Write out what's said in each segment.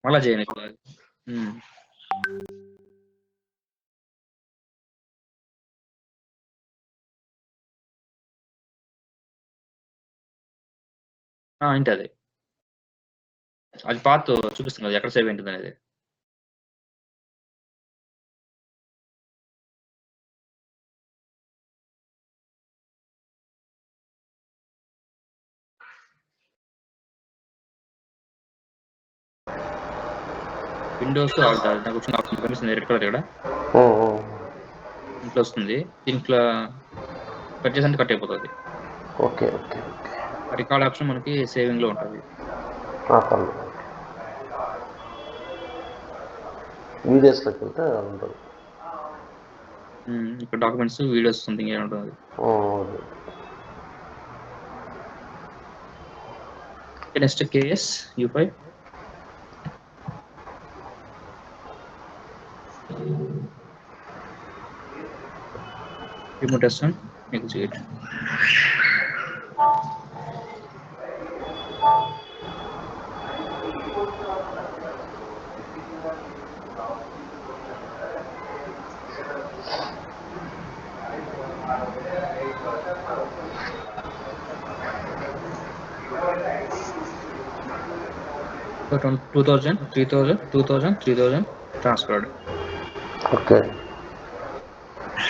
మళ్ళా చేయను ఇట్లా. ఏంటి అది పాత్ చూపిస్తుంది ఎక్కడ సేవ్ ఉంటుంది అనేది. విండోస్ నాకు వచ్చిన ఆప్షన్ కనిపిస్తుంది రెడ్ కలర్ ఇక్కడ ఇంట్లో వస్తుంది. దీంట్లో కట్ చేసి కట్ అయిపోతుంది. ఓకే ఓకే రికార్డ్ ఆప్షన్ మనకి సేవింగ్ లో ఉంటుంది. వీడియోస్లోకి వెళ్తే ఉంటుంది. ఇక్కడ డాక్యుమెంట్స్ వీడియోస్ సంథింగ్ ఏ ఉంటుంది. Next KS U5 remote S1 execute. So 2000, 3000, 2000, 3000 transferred. Okay.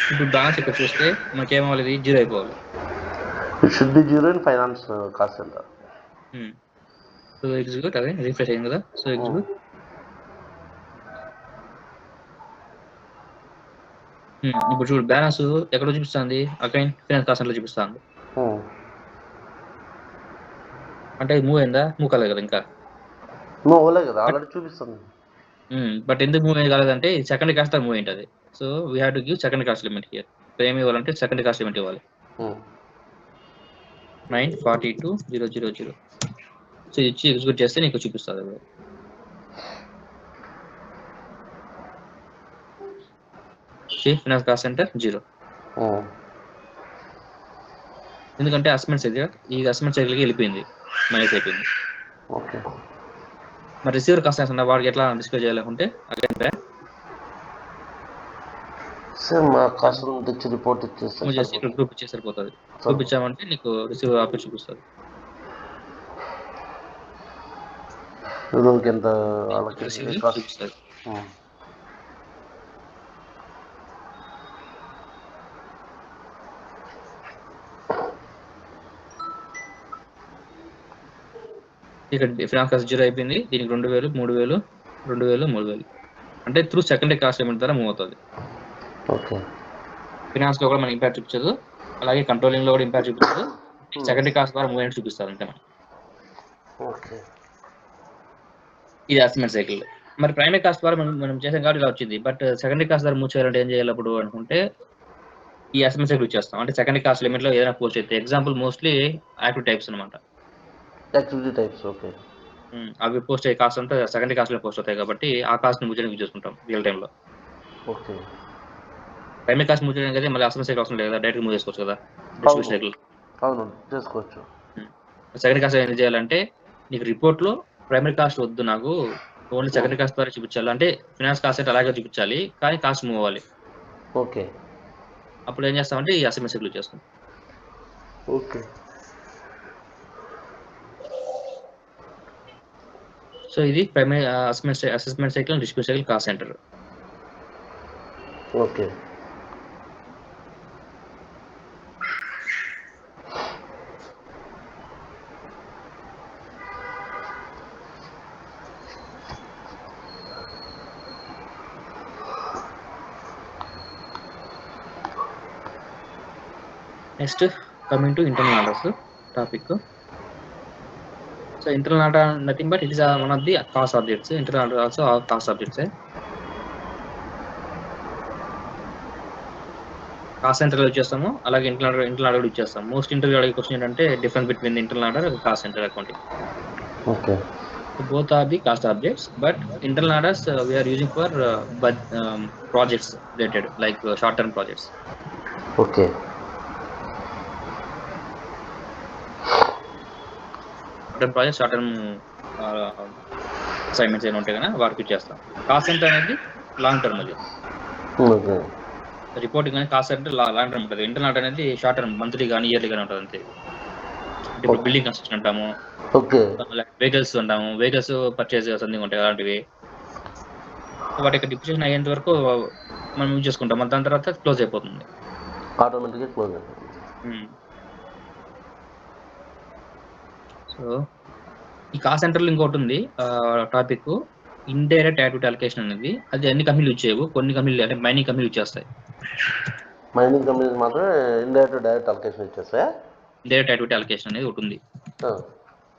ఇప్పుడు బ్యాలెన్స్ ఇక్కడ చూస్తే మనకి ఏమవ్వాలి, ఇది జీరో అయిపోవాలి. It should be zero in finance cost centre. So execute, అదే రిఫ్రెష్ అయింది కదా. So execute. ఇప్పుడు చూడు బ్యాలెన్స్ ఎక్కడ చూపిస్తుంది, అకౌంట్ ఫైనాన్స్ కాస్ట్ సెంటర్ చూపిస్తుంది. అంటే మూవ్ అయిందా, మూవ్ కాలేదు కదా ఇంకా. కదా ఆల్రెడీ చూపిస్తుంది. బట్ ఎందుకు మూవ్ అయ్యి కాలేదంటే సెకండ్ కాస్ట్ మూవ్ అయింటది. So we have to give second cost limit here. ఏమి ఇవ్వాలంటే సెకండ్ కాస్ట్ లిమిట్ ఇవ్వాలి. 942,000. సో ఇచ్చి ఎగ్జిక్యూట్ చేస్తే నీకు చూపిస్తుంది. Finance cost centre 0. ఎందుకంటే అసెస్మెంట్ సైకిల్, ఈ అసెస్మెంట్ సైకిల్కి వెళ్ళిపోయింది, మైనస్ అయిపోయింది. ఓకే. మరి రిసీవర్ కాస్ట్ అన్న వాడికి ఎట్లా డిస్ప్లే చేయాలనుకుంటే రిపోర్ట్ ఇచ్చేస్తే గ్రూప్ ఇచ్చే సరిపోతుంది. గ్రూప్ ఇచ్చామంటే నీకు రిసీవర్ ఆపి చూపిస్తుంది. ఎంత చూపిస్తుంది. ఇక్కడ ఫైనాన్స్ కాస్ట్ 0 అయిపోయింది. దీనికి 2000, 3000, 2000, 3000 అంటే త్రూ సెకండరీ కాస్ట్ లిమిట్ ద్వారా మూవ్ అవుతుంది. ఫైనాన్స్ లో కూడా మనకి ఇంపాక్ట్ చూపించదు, అలాగే కంట్రోలింగ్ లో కూడా ఇంపాక్ట్ చూపించదు. సెకండరీ కాస్ట్ ద్వారా మూవ్ అయినట్టు చూపిస్తుంది అంతే మనకి. ఇది అసెస్మెంట్ సైకిల్. మరి ప్రైమరీ కాస్ట్ ద్వారా మనం చేసాం కాబట్టి ఇలా వచ్చింది. బట్ సెకండరీ కాస్ట్ ద్వారా మూవ్ చేయాలంటే ఏం చేయాలి అప్పుడు అనుకుంటే ఈ అసెస్మెంట్ సైకిల్ చేస్తాం. అంటే సెకండరీ కాస్ట్ లిమిట్ లో ఏదైనా పోస్ట్ అయితే, ఎగ్జాంపుల్ మోస్ట్లీ యాక్టివ్ టైప్స్ అనమాట. అవి పోస్ట్ అయ్యే కాస్ట్ అంతా సెకండరీ కాస్ట్ లో పోస్ట్ అవుతాయి కాబట్టి ఆ కాస్ట్ ని మూవ్ చేయడానికి చేసుకుంటాం రియల్ టైమ్ లో. ప్రైమరీ కాస్ట్ మూవ్ చేయడానికి అయితే మళ్ళీ అసెస్మెంట్ సైకిల్ అవసరం లేదు కదా, డైరెక్ట్ మూవ్ చేసుకోవచ్చు కదా డిస్ట్రిబ్యూషన్ సైకిల్. చేసుకోవచ్చు. సెకండరీ కాస్ట్ ఏం చేయాలంటే నీకు రిపోర్ట్ లో ప్రైమరీ కాస్ట్ వద్దు, నాకు ఓన్లీ సెకండరీ కాస్ట్ ద్వారా చూపించాలి. అంటే ఫైనాన్స్ కాస్ట్ అయితే అలాగే చూపించాలి కానీ కాస్ట్ మూవ్ అవ్వాలి. ఓకే. అప్పుడు ఏం చేస్తామంటే ఈ అసెస్మెంట్ సైకిల్ చేస్తాం. ఓకే. సో ఇది primary assessment cycle, distribution cycle, cost centre. Okay. Next coming to internal orders topic. So internal order nothing but it is one of the cost objects. Internal order also cost objects. Cost centre వచ్చేస్తాము, అలాగే internal order ఇచ్చేస్తాం. Most interview అడిగే question ఏంటంటే difference between internal order and cost centre accounting. Okay. Both are the cost objects, but internal orders we are using for projects related, like short-term projects. Okay. Short-term projects, short-term assignments ఏమైనా ఉంటాయి కదా వాటికి ఇచ్చేస్తాం. Cost centre అనేది long term అది. Okay. Reporting అనేది cost centre long term ఉంటుంది. Internal అనేది షార్ట్ టర్మ్, మంత్లీ కానీ ఇయర్లీ కానీ ఉంటుంది అంతే. అంటే ఇప్పుడు బిల్డింగ్ కన్స్ట్రక్షన్ అంటాము, ఓకే. వెహికల్స్ అంటాము, వెహికల్స్ పర్చేస్ సంథింగ్ ఉంటాయి అలాంటివి. వాటి యొక్క డిప్యూషన్ అయ్యేంత వరకు మనం యూజ్ చేసుకుంటాం, దాని తర్వాత క్లోజ్ అయిపోతుంది. ఆటోమేటిక్గా క్లోజ్ అయిపోతుంది. సో ఈ కాస్ట్ సెంటర్లో ఇంకోటి ఉంది టాపిక్, ఇండైరెక్ట్ యాక్టివిటీ అలొకేషన్ అనేది. అది అన్ని కంపెనీలు యూజ్ చేయవు, కొన్ని కంపెనీలు అంటే మైనింగ్ కంపెనీలు యూజ్ చేస్తాయి. మైనింగ్ కంపెనీస్ మాత్రమే డైరెక్ట్ అలొకేషన్ ఇచ్చేస్తాయా? ఇండైరెక్ట్ యాక్టివిటీ అలొకేషన్ అనేది ఒకటి ఉంది.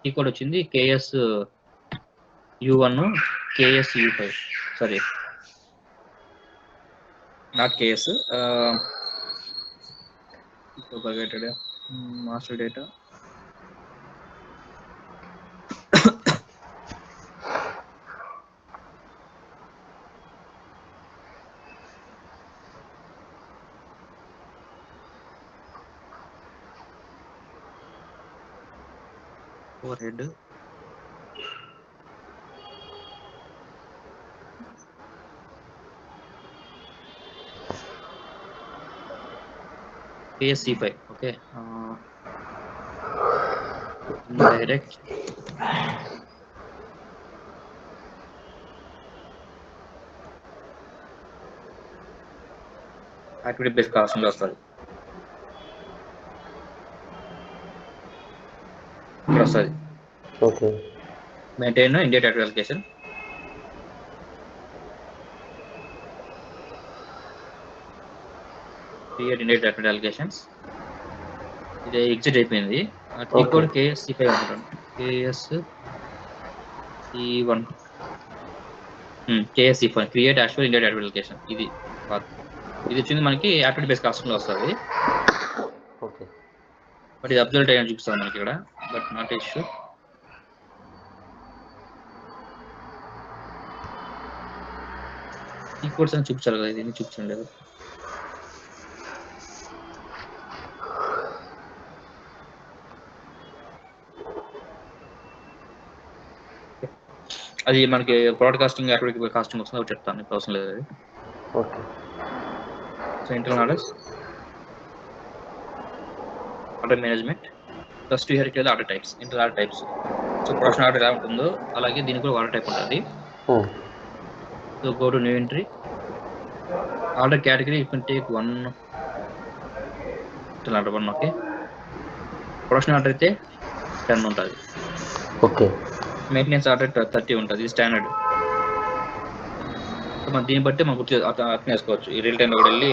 ఈ కోడ్ వచ్చింది KS U1 KS U5, sorry not KS, master data over head KSC5. Okay, indirect activity based cost వస్తుంది. ఇక్కడ వస్తుంది okay. Maintain India activity allocation. Create India activity allocations. ఇది ఎగ్జిట్ అయిపోయింది. ఈ కోడ్ KSC5 అనుకుంటాను, KSC1 create actual India activity allocation. ఇది వచ్చింది మనకి యాక్టివిటీ బేస్డ్ కాస్ట్ వస్తుంది. ఓకే. బట్ ఇది అబ్జర్వ్ అయ్యని చూపిస్తుంది మనకి ఇక్కడ, బట్ నాట్ ఇష్యూ. ఈ కోడ్స్ అని చూపించాలి కదా, ఇది చూపించండి లేదు. అది మనకి బ్రాడ్కాస్టింగ్ యాక్టివిటీ కాస్టింగ్ వస్తుంది, ఒకటి చెప్తాను, ఇప్పుడు అవసరం లేదు అది. Okay. So internal orders, order management, first here it order types, internal order types. So production order ఎలా ఉంటుందో అలాగే దీనికి కూడా ఆర్డర్ టైప్ ఉంటుంది. So go to new entry, order category you can take 1 internal order 1. Okay, production order అయితే 10 ఉంటుంది. Okay. Maintenance order 30 ఉంటుంది, ఇది స్టాండర్డ్. సో మనం దీన్ని బట్టి మనం అర్థం చేసుకోవచ్చు. ఈ రియల్ టైంలో కూడా వెళ్ళి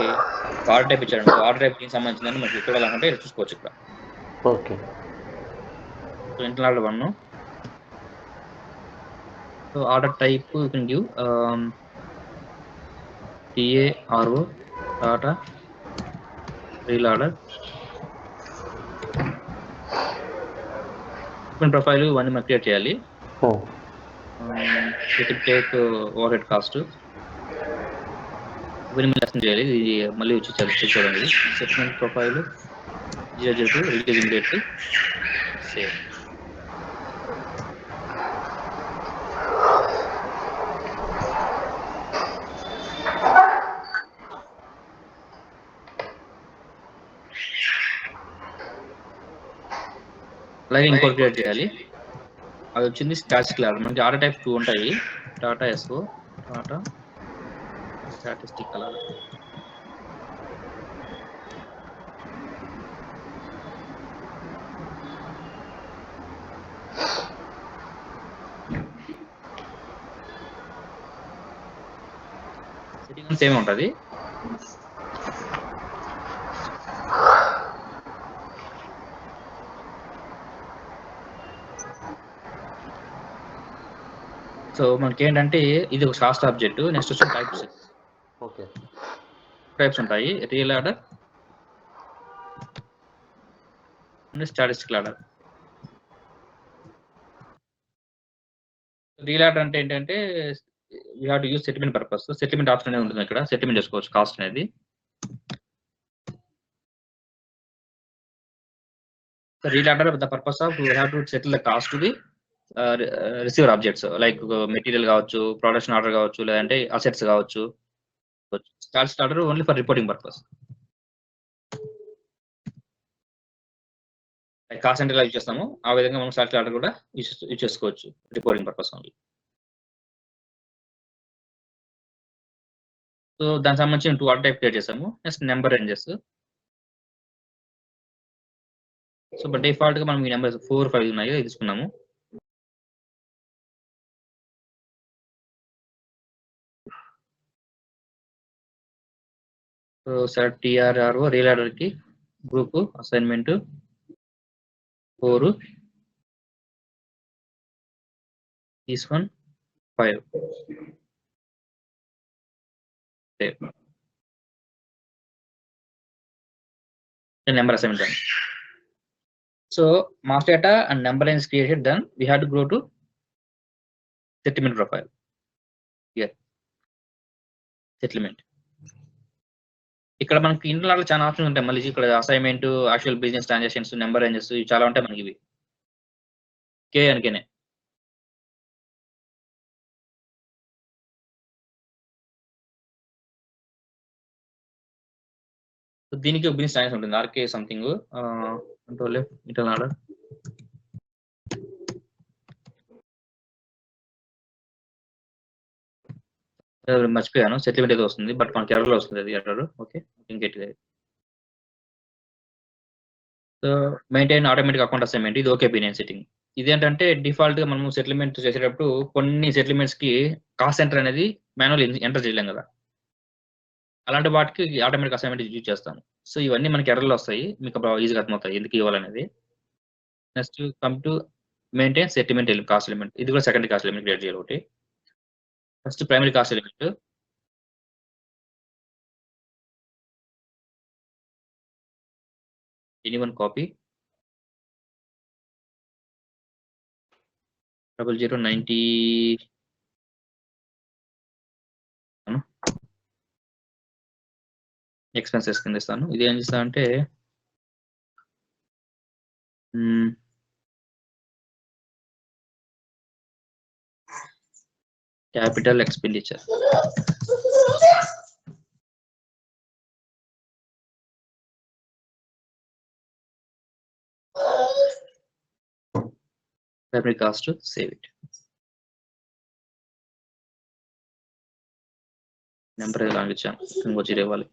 ఆర్డర్ టైప్ ఇచ్చాడు, ఆర్డర్ టైప్ దీనికి సంబంధించిందని మనకి చూడాలనుకుంటే చూసుకోవచ్చు ఇక్కడ. Okay. So internal order 1. So order type you can give TA, RO, Tata, reel order, profile ఇవన్నీ మనం క్రియేట్ చేయాలి. టేక్ ఓవర్ హెడ్ కాస్ట్ ఇవన్నీ మళ్ళీ అసెంట్ చేయాలి. ఇది మళ్ళీ వచ్చి చూడండి. Settlement profile 002 release immediately save. అలాగే ఇంకోటి క్రియేట్ చేయాలి, అది వచ్చింది స్టాటిస్టికల్ ఆర్డర్. మనకి ఆర్డర్ టైప్ 2 ఉంటాయి, Tata SO, Tata statistical order. Setting same ఉంటుంది. సో మనకి ఏంటంటే ఇది ఒక కాస్ట్ ఆబ్జెక్ట్. నెక్స్ట్ వచ్చి టైప్స్. ఓకే. టైప్స్ ఉంటాయి, real order, statistical order. Real order అంటే ఏంటంటే you have to use settlement purpose. Settlement option అనేది ఉంటుంది ఇక్కడ, సెటిల్మెంట్ చేసుకోవచ్చు కాస్ట్ అనేది. Real order the purpose of you have to settle the cost to the receiver objects like material కావచ్చు, production order కావచ్చు, లేదంటే అసెట్స్ కావచ్చు. Start starter only for reporting purpose. Cost centre use చేస్తాము ఆ విధంగా మనం స్టార్ట్ ఆర్డర్ కూడా use చేసుకోవచ్చు రిపోర్టింగ్ పర్పస్ ఓన్లీ. సో దానికి సంబంధించి 2 ఆర్డర్ టైప్ క్రియేట్ చేసాము. Next number ranges. So but default గా మనం ఈ నెంబర్స్ 4, 5 ఉన్నాయి ఇది తీసుకున్నాము. So select TRRO real order కి group assignment 4 this one 5. Save. The number assignment done. So master data and number line is created, then we have to go to settlement profile. Here settlement. ఇక్కడ మనకి internal చాలా options ఉంటాయి. మళ్ళీ ఇక్కడ assignment, actual business transactions, number ranges ఇవి చాలా ఉంటాయి మనకి. ఇవి కే అనుకేనే. దీనికి ఒక బిజినెస్ ట్రాన్సాక్షన్ ఉంటుంది. ఆర్కే something control F internal order. మర్చిపోయాను. సెటిల్మెంట్ ఏదో వస్తుంది బట్ మనకి ఎర్రర్లో వస్తుంది అది ఎర్రర్. ఓకే ఇంకేంటి. So maintain automatic account assignment ఇది ఓకే బిజినెస్ సెట్టింగ్. ఇదేంటంటే డిఫాల్ట్ గా మనం సెటిల్మెంట్ చేసేటప్పుడు కొన్ని సెటిల్మెంట్స్ కి కాస్ట్ సెంటర్ అనేది మాన్యువల్ ఎంటర్ చేయలేం కదా. అలాంటి వాటికి ఆటోమేటిక్ అసైన్మెంట్ యూజ్ చేస్తాము. సో ఇవన్నీ మనకి ఎర్రర్లు వస్తాయి. మీకు ఈజీగా అర్థమవుతాయి ఎందుకు ఇవ్వాలనేది. Next come to maintain settlement cost element. ఇది కూడా సెకండరీ కాస్ట్ ఎలిమెంట్ క్రియేట్ చేయాలి ఒకటి. First primary cost element. anyone copy 0090 expenses కింద ఇస్తాను. ఇది ఏం చేస్తా అంటే capital expenditure. primary cost, save it. Number long ఇచ్చాను ఇంకో 0 ఇవ్వాలి.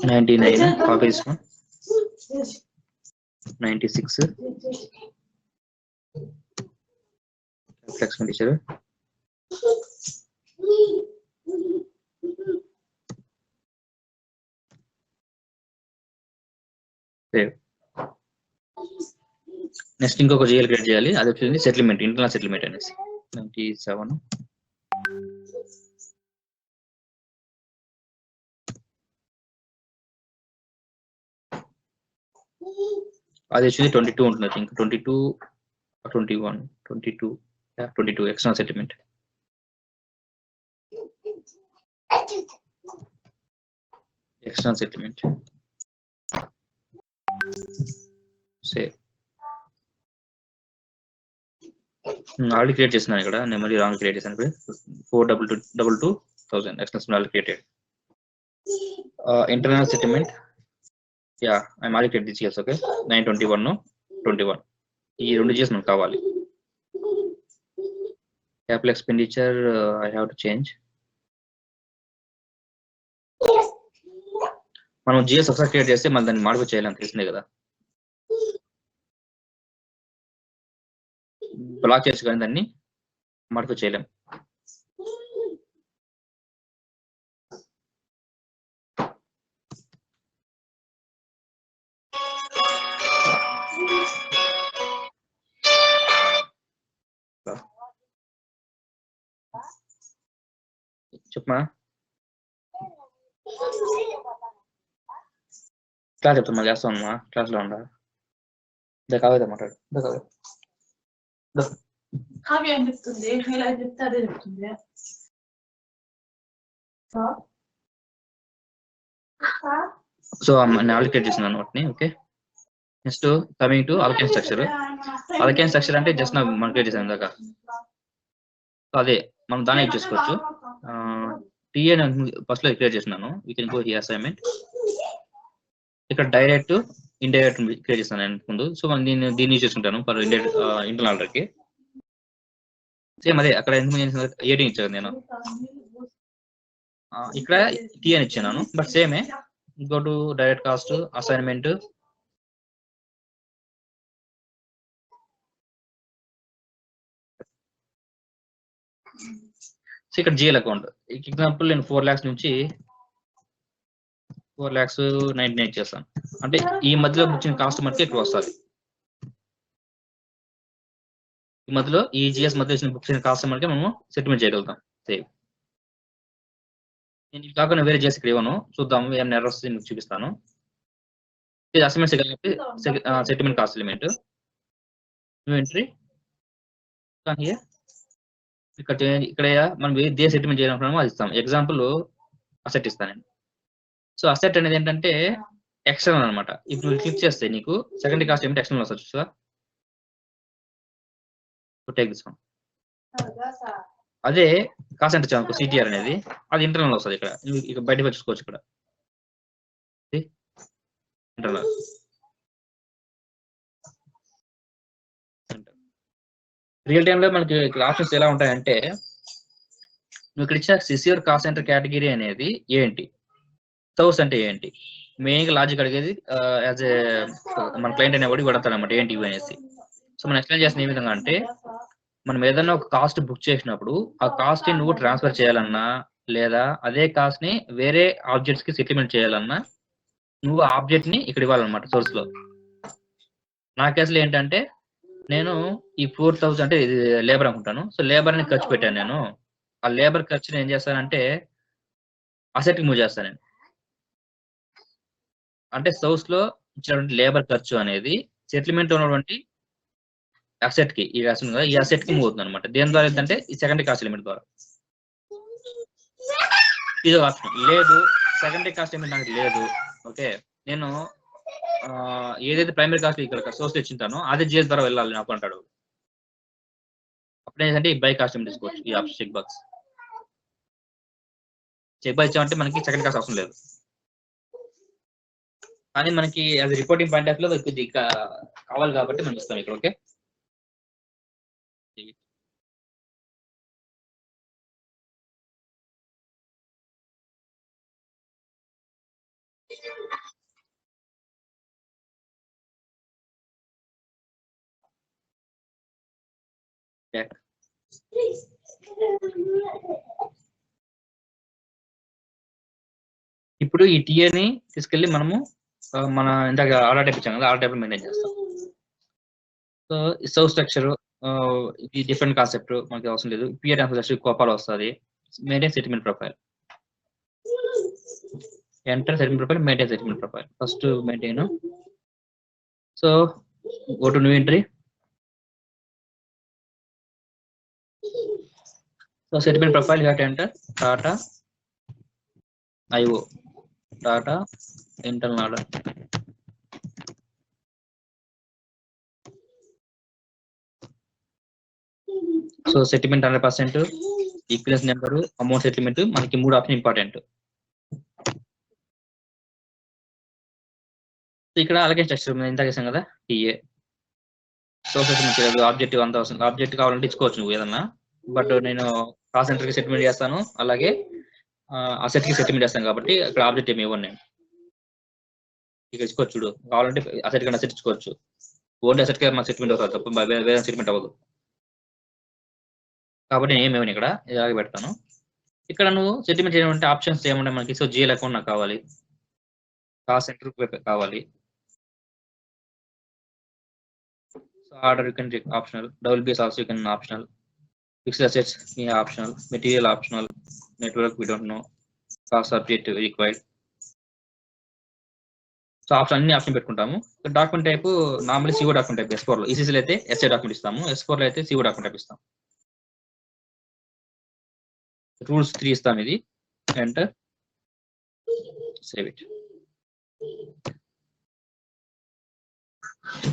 $99 copy this one. 96 expenditure. Save. Next ఇంకొక జిఎల్ క్రియేట్ చేయాలి. అది వచ్చింది సెటిల్మెంట్, ఇంటర్నల్ సెటిల్మెంట్ అనేసి 97. అది వచ్చి 22 ఉంటుంది. ఇంకా 22 21 22 22 external settlement. External settlement save. Already create చేస్తున్నాను ఇక్కడ. నేను మళ్ళీ రాంగ్ క్రియేట్ చేశాను. ఇప్పుడు 422,000 external already created. Internal settlement yeah I already create this GLs. Okay 921 21 ఈ రెండు జిఎల్స్ మనకు కావాలి. capital expenditure I have to change. మనం జిఎస్ ఒకసారి క్రియేట్ చేస్తే మళ్ళీ దాన్ని మాడిఫై చేయాలని తెలిసిందే కదా. బ్లాక్ చేయొచ్చు కానీ దాన్ని మాడిఫై చేయలేం. చెప్పమా క్లాస్ చెప్తామా చేస్తామమ్మా క్లాస్లో ఉండా. కావేదా మాట్లాడు కావ్య ఏం చెప్తుంది ఇలా చెప్తే అదే చెప్తుంది సో నేను ఆల్కేట్ చేస్తున్నాను వాటిని. Okay, next coming to allocation structure. Allocation structure అంటే జస్ట్ మనం క్రియేట్ చేసాం ఇందాక, సో అదే మనం దాన్ని యూజ్ చేసుకోవచ్చు. టీఏ ఫస్ట్ లో క్రియేట్ చేస్తున్నాను. You can go here assignment. ఇక్కడ డైరెక్ట్ ఇండైరెక్ట్ క్రియేట్ చేస్తాను నేను ముందు. సో మనం దీన్ని యూజ్ చేసుకుంటాను ఫర్ ఇంటర్నల్ ఆర్డర్ కి. సేమ్ అదే అక్కడ ఎందుకు 18 ఇచ్చాను నేను, ఇక్కడ టీ అని ఇచ్చాను. బట్ సేమే, go to direct cost assignment. So ఇక్కడ జిఎల్ అకౌంట్ ఎగ్జాంపుల్ నేను 4 lakhs నుంచి 4,99,000 చేస్తాను. అంటే ఈ మధ్యలో బుక్ చేసిన కాస్ట్ మనకి ఇక్కడ వస్తుంది. ఈ మధ్యలో ఈ జిఎస్ మధ్య వచ్చిన బుక్ చేసిన కాస్ట్ మనకి మనం సెటిల్మెంట్ చేయగలుగుతాం. సేవ్. నేను ఇది కాకుండా వేరే జిఎస్ ఇక్కడ ఇవ్వను, చూద్దాము ఏమైనా ఎర్రర్స్ మీకు చూపిస్తాను. ఇది అసైన్మెంట్ కాబట్టి settlement cost element new entry కానీ ఇక్కడ మనం ఏ సెటిల్మెంట్ చేయాలనుకున్నామో అది ఇస్తాం. ఎగ్జాంపుల్ అసెట్ ఇస్తాను నేను. సో అసెట్ అనేది ఏంటంటే ఎక్స్టర్నల్ అనమాట. ఇప్పుడు క్లిక్ చేస్తే నీకు సెకండరీ కాస్ట్ ఏమిటి ఎక్స్టర్నల్ వస్తుంది చూసా. Take this one. అదే కాస్ట్ అంటే చాలు సిటిఆర్ అనేది అది ఇంటర్నల్ వస్తుంది. ఇక్కడ బయట చూసుకోవచ్చు. ఇక్కడ ఇంటర్నల్ రియల్ టైమ్ లో మనకి ఇక్కడ ఆప్షన్స్ ఎలా ఉంటాయంటే, నువ్వు ఇక్కడ ఇచ్చిన సిసిఆర్ కాస్ట్ సెంటర్ కేటగిరీ అనేది ఏంటి, సోర్స్ అంటే ఏంటి, మెయిన్ గా లాజిక్ అడిగేది యాజ్ ఏ మన క్లయింట్ అనేవాడు ఇవ్వడతాడు అనమాట ఏంటి ఇవి అనేసి. సో మనం ఎక్స్ప్లెయిన్ చేసిన ఏ విధంగా అంటే, మనం ఏదన్నా ఒక కాస్ట్ బుక్ చేసినప్పుడు ఆ కాస్ట్ ని నువ్వు ట్రాన్స్ఫర్ చేయాలన్నా లేదా అదే కాస్ట్ ని వేరే ఆబ్జెక్ట్స్ కి సెటిల్మెంట్ చేయాలన్నా నువ్వు ఆబ్జెక్ట్ ని ఇక్కడ ఇవ్వాలన్నమాట సోర్స్ లో. నా కేసులో ఏంటంటే నేను ఈ 4,000 అంటే ఇది లేబర్ అనుకుంటాను. సో లేబర్ ని ఖర్చు పెట్టాను నేను. ఆ లేబర్ ఖర్చుని ఏం చేస్తానంటే అసెట్ కి మూవ్ చేస్తాను నేను. అంటే సోర్స్ లో ఇచ్చినటువంటి లేబర్ ఖర్చు అనేది సెటిల్మెంట్ ఉన్నటువంటి అసెట్ కి ఈ అసెట్ కి మూవ్ అవుతుంది అనమాట. దేని ద్వారా ఏంటంటే ఈ సెకండరీ కాస్ట్ లిమిట్ ద్వారా. ఇది ఆప్షన్ లేదు, సెకండరీ కాస్ట్ లిమిట్ నాకు లేదు. ఓకే, నేను ఏదైతే ప్రైమరీ కాస్ట్ ఇక్కడ సోర్స్ ఇచ్చింటానో అదే జిఎస్ ద్వారా వెళ్ళాలి నాకు అంటాడు. అప్పుడు ఏంటంటే ఈ బై కాస్ట్ లిమిట్ తీసుకోవచ్చు. ఈ ఆప్షన్ చెక్ బాక్స్ ఇచ్చామంటే మనకి సెకండ్ కాస్ట్ అవసరం లేదు. కానీ మనకి అది రిపోర్టింగ్ పాయింట్ ఆఫ్ లో ఇది కావాలి కాబట్టి మనం ఇస్తాం ఇక్కడ. ఓకే, ఇప్పుడు ఈ టీఏని తీసుకెళ్ళి మనము మన ఇందాక ఆర్డర్ టైప్ ఇచ్చాం కదా, ఆర్డర్ టైప్ మెయింటైన్ చేస్తాం. సో సర్వ్ స్ట్రక్చర్ ఇది డిఫరెంట్ కాన్సెప్ట్ మనకి అవసరం లేదు. పిఆర్ ట్రాన్స్ఫర్ కోపాలు వస్తుంది. Maintain settlement profile, enter settlement profile, maintain settlement profile. First maintain. So go to new entry. So settlement profile you have to enter Tata IO, Tata internal order. So settlement 100%, equivalence number, amount settlement, మనకి 3 option important. ఇక్కడ అలాగే structure ఇంత చేసాం కదా TA. So settlement objective 1,000 object కావాలంటే ఇచ్చుకోవచ్చు నువ్వు ఏదన్నా. బట్ నేను కాస్ట్ సెంటర్ కి సెటిల్మెంట్ చేస్తాను, అలాగే అసెట్ కి సెటిల్మెంట్ చేస్తాను కాబట్టి ఇక్కడ ఆబ్జెక్ట్ ఏమి ఇవ్వను నేను. ఇక ఇచ్చుకోవచ్చు చూడు, కావాలంటే అసెట్ కన్నా అసెట్ ఇచ్చుకోవచ్చు. ఓన్లీ అసెట్ కి మాకు సెటిల్మెంట్ అవుతుంది తప్ప వేరే సెటిల్మెంట్ అవ్వదు. కాబట్టి నేను ఏమేమి ఇక్కడ ఇలాగే పెడతాను. ఇక్కడ నువ్వు సెటిల్మెంట్ చేయడం ఆప్షన్స్ ఏముంటాయి మనకి. సో జిఎల్ అకౌంట్ నాకు కావాలి, కాస్ట్ సెంటర్ కావాలి. So order you can optional, WBS also you can optional, fixed assets optional, material optional, network we don't know, cost subject required. So option అన్ని option పెట్టుకుంటాము. Document type normally CO document type S4 లో, ఈసీసీలో అయితే SA document ఇస్తాము, S4 లో అయితే CO document type ఇస్తాం. Rules 3 ఇస్తాం, ఇది enter save it.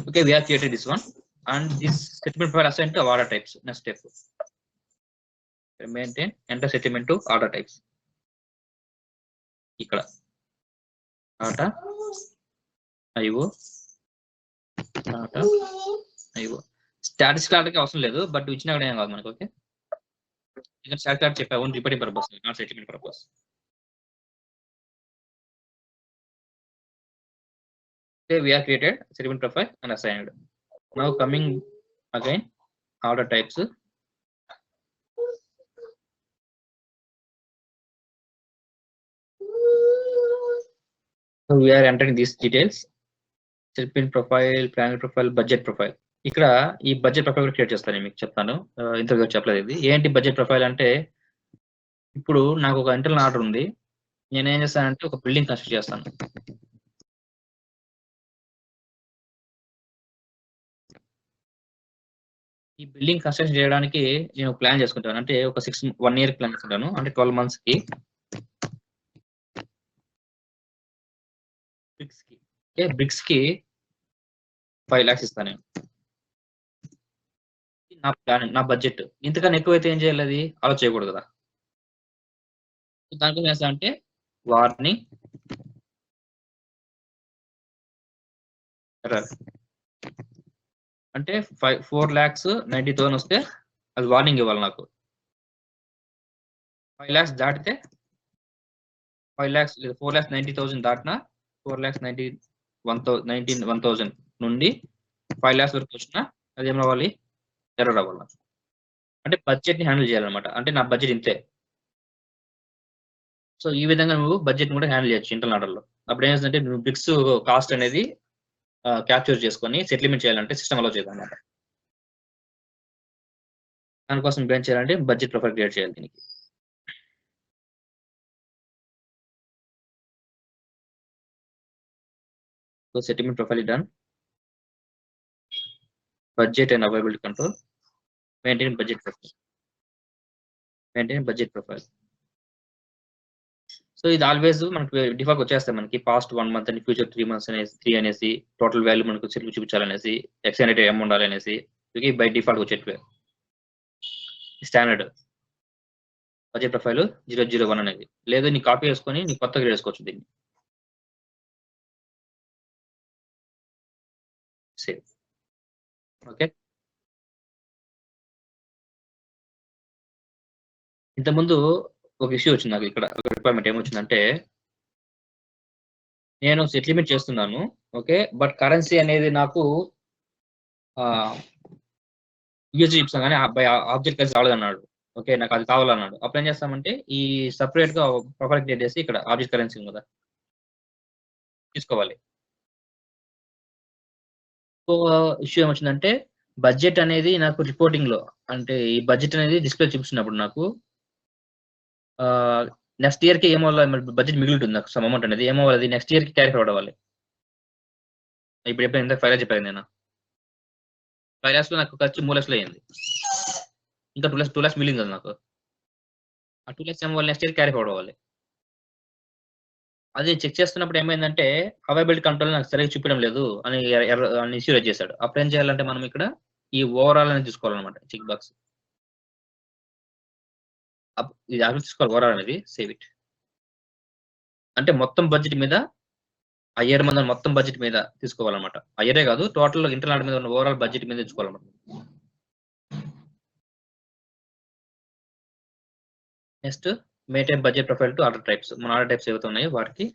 Okay, we have created this one and this settlement profile assigned to order types. Next step, maintain enter settlement to order types. ఇక్కడ Tata IO Tata IO స్టాటిస్ కార్డ్కి అవసరం లేదు, but ఇచ్చినా కూడా ఏం కాదు మనకు. ఓకే, ఇక్కడ స్టాటిస్ కార్డ్ చెప్పా, own reporting purpose, not settlement purpose. Okay, we have created settlement profile and assigned. Now coming again order types. So we are entering these details: settlement profile, planning profile, budget profile. ఇక్కడ ఈ budget profile కూడా create చేస్తాను, మీకు చెప్తాను. ఇంతగా చెప్పలేదు ఇది ఏంటి బడ్జెట్ ప్రొఫైల్ అంటే. ఇప్పుడు నాకు ఒక ఇంటర్నల్ ఆర్డర్ ఉంది, నేను ఏం చేస్తానంటే ఒక బిల్డింగ్ కన్స్ట్రక్ట్ చేస్తాను. ఈ బిల్డింగ్ కన్స్ట్రక్షన్ చేయడానికి నేను ప్లాన్ చేసుకుంటాను, అంటే ఒక 1 year ప్లాన్ చేసుకుంటాను, అంటే 12 months కి బ్రిక్స్ కి 5 lakhs ఇస్తాను నేను. నా ప్లాన్, నా బడ్జెట్. ఇంతకన్నా ఎక్కువైతే ఏం చేయాలి, అది అలా చేయకూడదు కదా. దానికోసం చేస్తా అంటే వార్నింగ్ ఎర్రర్, అంటే 4,90,000 వస్తే అది వార్నింగ్ ఇవ్వాలి నాకు. 5 lakhs దాటితే 5 lakhs లేదా 4,90,000 దాటినా 4,91,000 నుండి 5 lakhs వరకు వచ్చినా అది ఏం రావాలి, ఎర్రర్ అవ్వాలి. అంటే బడ్జెట్ ని హ్యాండిల్ చేయాలన్నమాట, అంటే నా బడ్జెట్ ఇంతే. సో ఈ విధంగా నువ్వు బడ్జెట్ కూడా హ్యాండిల్ చేయొచ్చు ఇంటర్నల్ ఆర్డర్ లో. అప్పుడు ఏం చేస్తుందంటే నువ్వు బ్రిక్స్ కాస్ట్ అనేది క్యాప్చర్ చేసుకొని సెటిల్మెంట్ చేయాలంటే సిస్టమ్ అలో చేయదు అన్నమాట. దానికోసం ఏం చేయాలంటే బడ్జెట్ ప్రొఫైల్ క్రియేట్ చేయాలి దీనికి. So settlement profile done. Budget and availability control, maintain budget profile. So ఇది ఆల్వేస్ మనకి డిఫాల్ట్ వచ్చేస్తాయి, మనకి పాస్ట్ 1 month అని, ఫ్యూచర్ 3 months అనేసి, 3 అనేసి, టోటల్ వాల్యూ మనకు సెటిల్ చూపించాలనేసి, ఎక్స్టెండెడ్ ఏం ఉండాలనేసి, ఇది బై డిఫాల్ట్ వచ్చేటివే. స్టాండర్డ్ బడ్జెట్ ప్రొఫైల్ 001 అనేది లేదు, నీ కాపీ చేసుకొని నీ కొత్తగా వేసుకోవచ్చు దీన్ని. సేవ్. ఓకే, ఇంతకుముందు ఒక ఇష్యూ వచ్చింది నాకు. ఇక్కడ ఒక రిక్వైర్మెంట్ ఏమొచ్చిందంటే, నేను సెటిల్మెంట్ చేస్తున్నాను, ఓకే, బట్ కరెన్సీ అనేది నాకు యూఎస్డి ఇస్తాను కానీ ఆబ్జెక్ట్ కలిసి రాలేదన్నాడు. ఓకే, నాకు అది కావాలన్నాడు. అప్పుడు ఏం చేస్తామంటే ఈ సపరేట్ గా ప్రొఫైల్ క్రియేట్ చేసి ఇక్కడ ఆబ్జెక్ట్ కరెన్సీ ఉంది కదా తీసుకోవాలి. సో ఇష్యూ ఏమొచ్చిందంటే, బడ్జెట్ అనేది నాకు రిపోర్టింగ్ లో, అంటే ఈ బడ్జెట్ అనేది డిస్ప్లే చూపిస్తున్నప్పుడు నాకు నెక్స్ట్ ఇయర్ కి ఏమవ్వాలి, బడ్జెట్ మిగులుతుంది నాకు సమ్ అమౌంట్ అనేది, ఏమవ్వాలి నెక్స్ట్ ఇయర్ కి క్యారీ ఫార్వర్డ్ అవ్వాలి. ఇప్పుడు ఎప్పుడు ఎంత 5 lakhs చెప్పాను నేను, 5 lakhs లో నాకు ఖర్చు 3 lakhs అయ్యింది, ఇంకా 2 lakhs మిగిలింది కదా నాకు. ఆ 2 lakhs ఏమవ్వాలి, నెక్స్ట్ ఇయర్ క్యారీ ఫార్వర్డ్ అవ్వాలి. అది చెక్ చేస్తున్నప్పుడు ఏమైందంటే అవైలబిలిటీ కంట్రోల్ నాకు సరిగ్గా చూపించడం లేదు అని ఇష్యూ రైజ్ చేశాడు. అప్పుడు ఏం చేయాలంటే మనం ఇక్కడ ఈ ఓవరాల్ అనేది తీసుకోవాలన్నమాట, చెక్ బాక్స్ ఇది అవి తీసుకోవాలి. ఓవరాల్ అనేది సేవ్ ఇట్, అంటే మొత్తం బడ్జెట్ మీద ఆ ఇయర్ మంది మొత్తం బడ్జెట్ మీద తీసుకోవాలన్నమాట. ఆ ఇయరే కాదు, టోటల్ ఇంటర్నల్ మీద ఉన్న ఓవరాల్ బడ్జెట్ మీద తీసుకోవాలన్నమాట. Next maintain budget profile to order types. మన ఆర్డర్ టైప్స్ ఏవైతే ఉన్నాయో వాటికి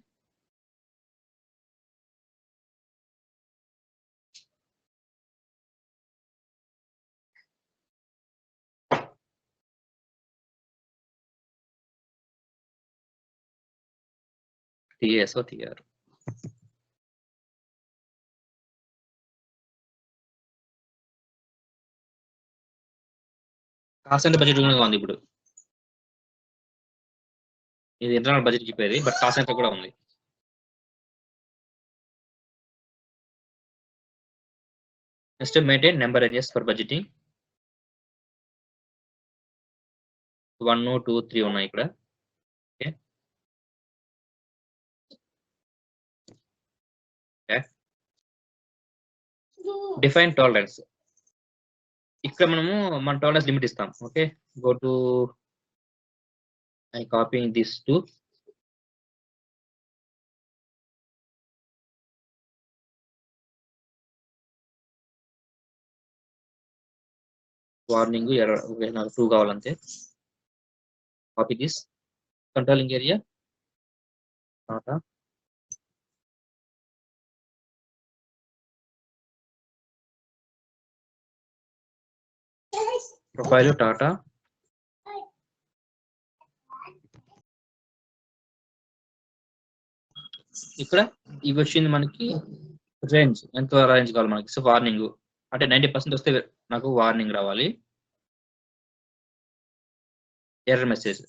టీఎస్ఓ టీఆర్. కాస్ట్ అంటే బడ్జెట్ ఉంది ఇప్పుడు, ఇది ఇంటర్నల్ బడ్జెట్ చెప్పేది, బట్ కాస్ట్ సెంటర్ కూడా ఉంది. Next maintain number ranges for budgeting 1, 2, 3 ఉన్నాయి ఇక్కడ. ఓకే. Define tolerance. ఇక్కడ మనము మన టాలరెన్స్ లిమిట్ ఇస్తాం. Okay, go to I copying this to warning error. Okay, నాకు 2 కావాలంతే. Copy this controlling area Tata profile Tata ఇక్కడ ఇవి వచ్చింది మనకి రేంజ్. ఎంత రేంజ్ కావాలి మనకి? సో వార్నింగ్ అంటే 90% వస్తే నాకు వార్నింగ్ రావాలి. Error message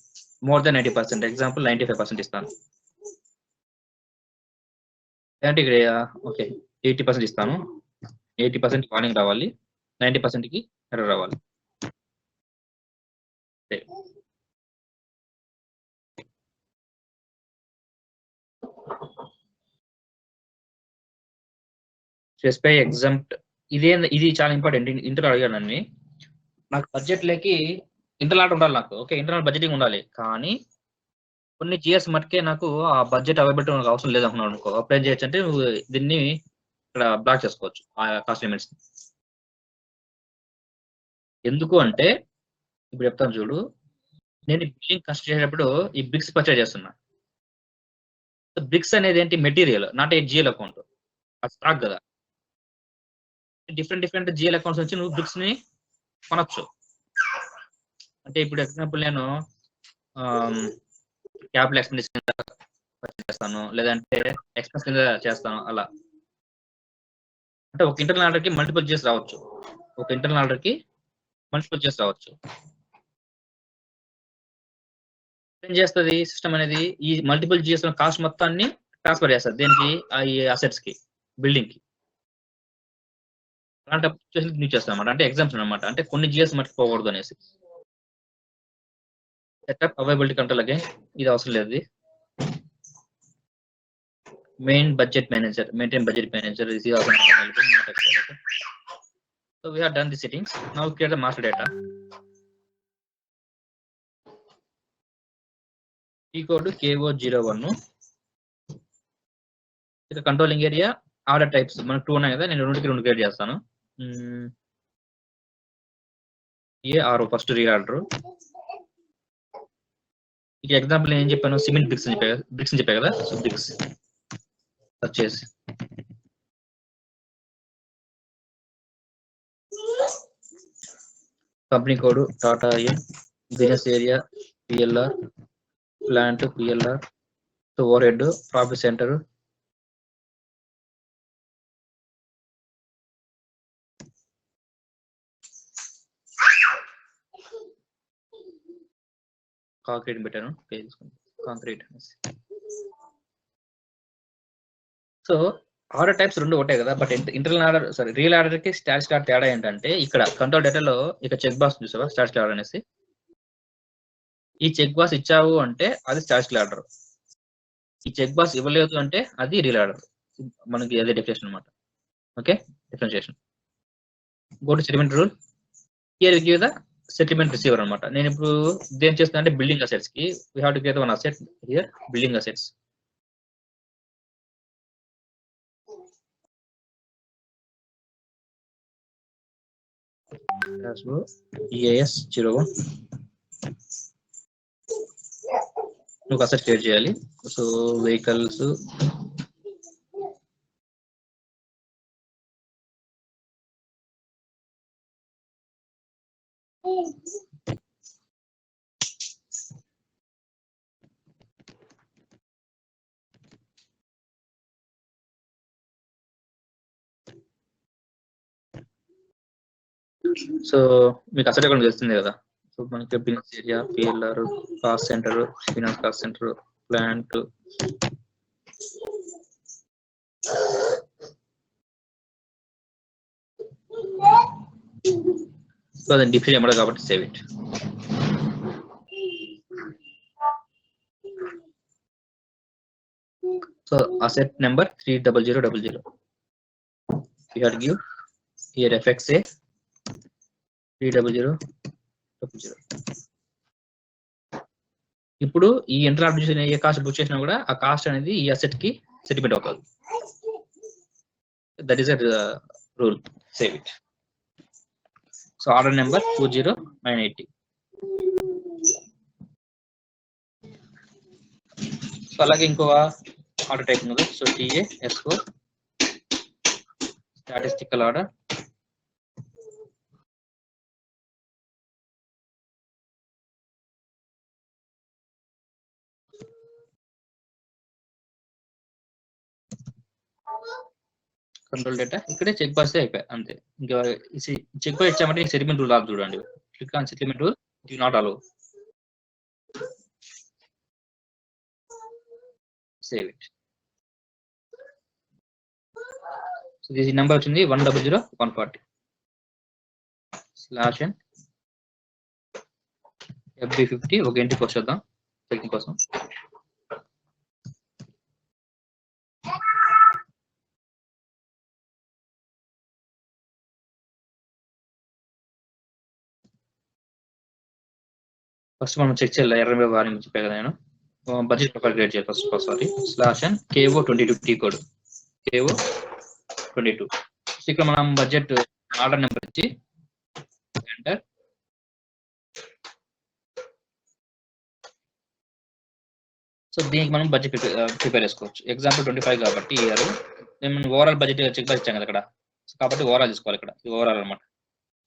more than 90%, example 95% ఇస్తాను. అంటే ఇక్కడ ఓకే 80% ఇస్తాను. 80% వార్నింగ్ రావాలి, 90%కి ఎర్రర్ రావాలి. స్పెసిఫై ఎగ్జాంప్ట్. ఇది చాలా ఇంపార్టెంట్. ఇంటర్నల్ అడిగాను నన్ను. నాకు బడ్జెట్ లేకి ఇంటర్నల్ ఆర్డర్ ఉండాలి నాకు. ఓకే, ఇంటర్నల్ బడ్జెటింగ్ ఉండాలి, కానీ కొన్ని జిఎస్ మటుకే నాకు ఆ బడ్జెట్ అవైలబిలిటీ నాకు అవసరం లేదు అనుకున్నాను అనుకో, అప్పుడు ఏం చేయొచ్చు అంటే నువ్వు దీన్ని ఇక్కడ బ్లాక్ చేసుకోవచ్చు ఆ కాస్ట్ లిమిట్స్. ఎందుకు అంటే ఇప్పుడు చెప్తాను చూడు, నేను బిల్డింగ్ కన్స్ట్రక్ట్ చేసేటప్పుడు ఈ బ్రిక్స్ పర్చేజ్ చేస్తున్నా. బ్రిక్స్ అనేది ఏంటి? Material, not a GL account. అది స్టాక్ కదా. డిఫరెంట్ జిఎల్ అకౌంట్స్ నుంచి నువ్వు బ్రిక్స్ ని కొనొచ్చు. అంటే ఇప్పుడు ఎగ్జాంపుల్ నేను క్యాపిటల్ ఎక్స్పెండిచర్ కింద చేస్తాను, లేదంటే ఎక్స్పెన్స్ కింద చేస్తాను. అలా అంటే ఒక ఇంటర్నల్ ఆర్డర్ కి మల్టిపుల్ జిఎస్ రావచ్చు. ఏం చేస్తుంది సిస్టమ్ అనేది? ఈ మల్టిపుల్ జిఎస్ కాస్ట్ మొత్తాన్ని ట్రాన్స్ఫర్ చేస్తుంది దేనికి? ఈ అసెట్స్ కి, బిల్డింగ్ కి. అలాంటప్పుడు న్యూ చేస్తాం అనమాట. అంటే ఎగ్జాంపుల్ అనమాట. అంటే కొన్ని జిఎస్ మట్టుకు పోకూడదు అనేసి. సెటప్ అవైలబిలిటీ కంట్రోల్ అగైన్ ఇది అవసరం లేదు. Main budget manager, maintain budget manager is also not available, not accepted. So we have done the settings. Now create the master data. ఈ కోడ్ KO01. ఇక కంట్రోలింగ్ ఏరియా ఆర్డర్ టైప్స్ మనకు 2 ఉన్నాయి కదా, నేను 2 create చేస్తాను. ARO first reorder. ఇక example నేను ఏం చెప్పాను? సిమెంట్ బ్రిక్స్ అని చెప్పా కదా. సో బ్రిక్స్ వచ్చేసి company code Tata N, business area PLR, plant PLR, overhead profit centre, concrete పెట్టాను, కాంక్రీట్. సో ఆర్డర్ టైప్స్ 2 ఒకటే కదా, but internal order real order కి స్టాటిస్టిక్ ఆర్డర్ తేడా ఏంటంటే ఇక్కడ కంట్రోల్ డేటాలో ఇక చెక్ బాక్స్ చూసావా స్టాటిస్టిక్ ఆర్డర్ అనేసి. ఈ చెక్ బాక్స్ ఇచ్చావు అంటే అది స్టాటిస్టిక్ ఆర్డర్, ఈ చెక్ బాక్స్ ఇవ్వలేదు అంటే అది రియల్ ఆర్డర్. మనకి అదే డెఫినేషన్ అనమాట. Okay, differentiation. Go to settlement rule. Here give the settlement receiver అనమాట. నేను ఇప్పుడు దేని చేస్తున్నా అంటే బిల్డింగ్ అసెట్స్ కి we have to create one asset here, building assets. EAS 01 నువ్వు అసెట్ క్రియేట్ చేయాలి. సో వెహికల్స్ సో మీకు అసెట్ అకౌంట్ తెలుస్తుంది కదా. సో మనకి business area PLR, cost centre, finance cost centre, plant, so అది డిఫరెంట్ నెంబర్ కాబట్టి save it. So asset number 30000. You have to give here fxa 30000. ఇప్పుడు ఈ enter operation ఏ cost book చేసినా కూడా ఆ కాస్ట్ అనేది ఈ అసెట్ కి సెటిల్మెంట్ అవుతుంది. That is a rule. Save it. So order number 20980. So అలాగే ఇంకో ఆర్డర్ టైప్ ఉంది. So TA S4 statistical order. Control data ఇక్కడే చెక్ బాక్స్ అయిపోయి అంతే. ఇంకా చెక్ బాక్స్ ఇచ్చామంటే సెటిల్మెంట్ రూల్ ఆఫ్ చూడండి. Click on settlement rule. It will not allow. Save it. So this number వచ్చింది 100140 /n FB50. ఒక ఇంటికి వచ్చేద్దాం చెకింగ్ కోసం. ఫస్ట్ మనం చెక్ చేయాలి. ఎర్ర వారిని చెప్పే కదా నేను. బడ్జెట్ ప్రొఫైల్ క్రియేట్ చేయాలి first. Sorry /n KO22 code KO22. ఇక్కడ మనం బడ్జెట్ ఆర్డర్ నెంబర్ ఇచ్చి ఎంటర్. సో దీనికి మనం బడ్జెట్ ప్రిపేర్ చేసుకోవచ్చు. ఎగ్జాంపుల్ 25 కాబట్టి ఇయర్ నేను ఓవరాల్ బడ్జెట్ చెక్ బాక్స్ ఇచ్చాను కదా ఇక్కడ. కాబట్టి ఓవరాల్ తీసుకోవాలి ఇక్కడ. ఇది ఓవరాల్ అనమాట.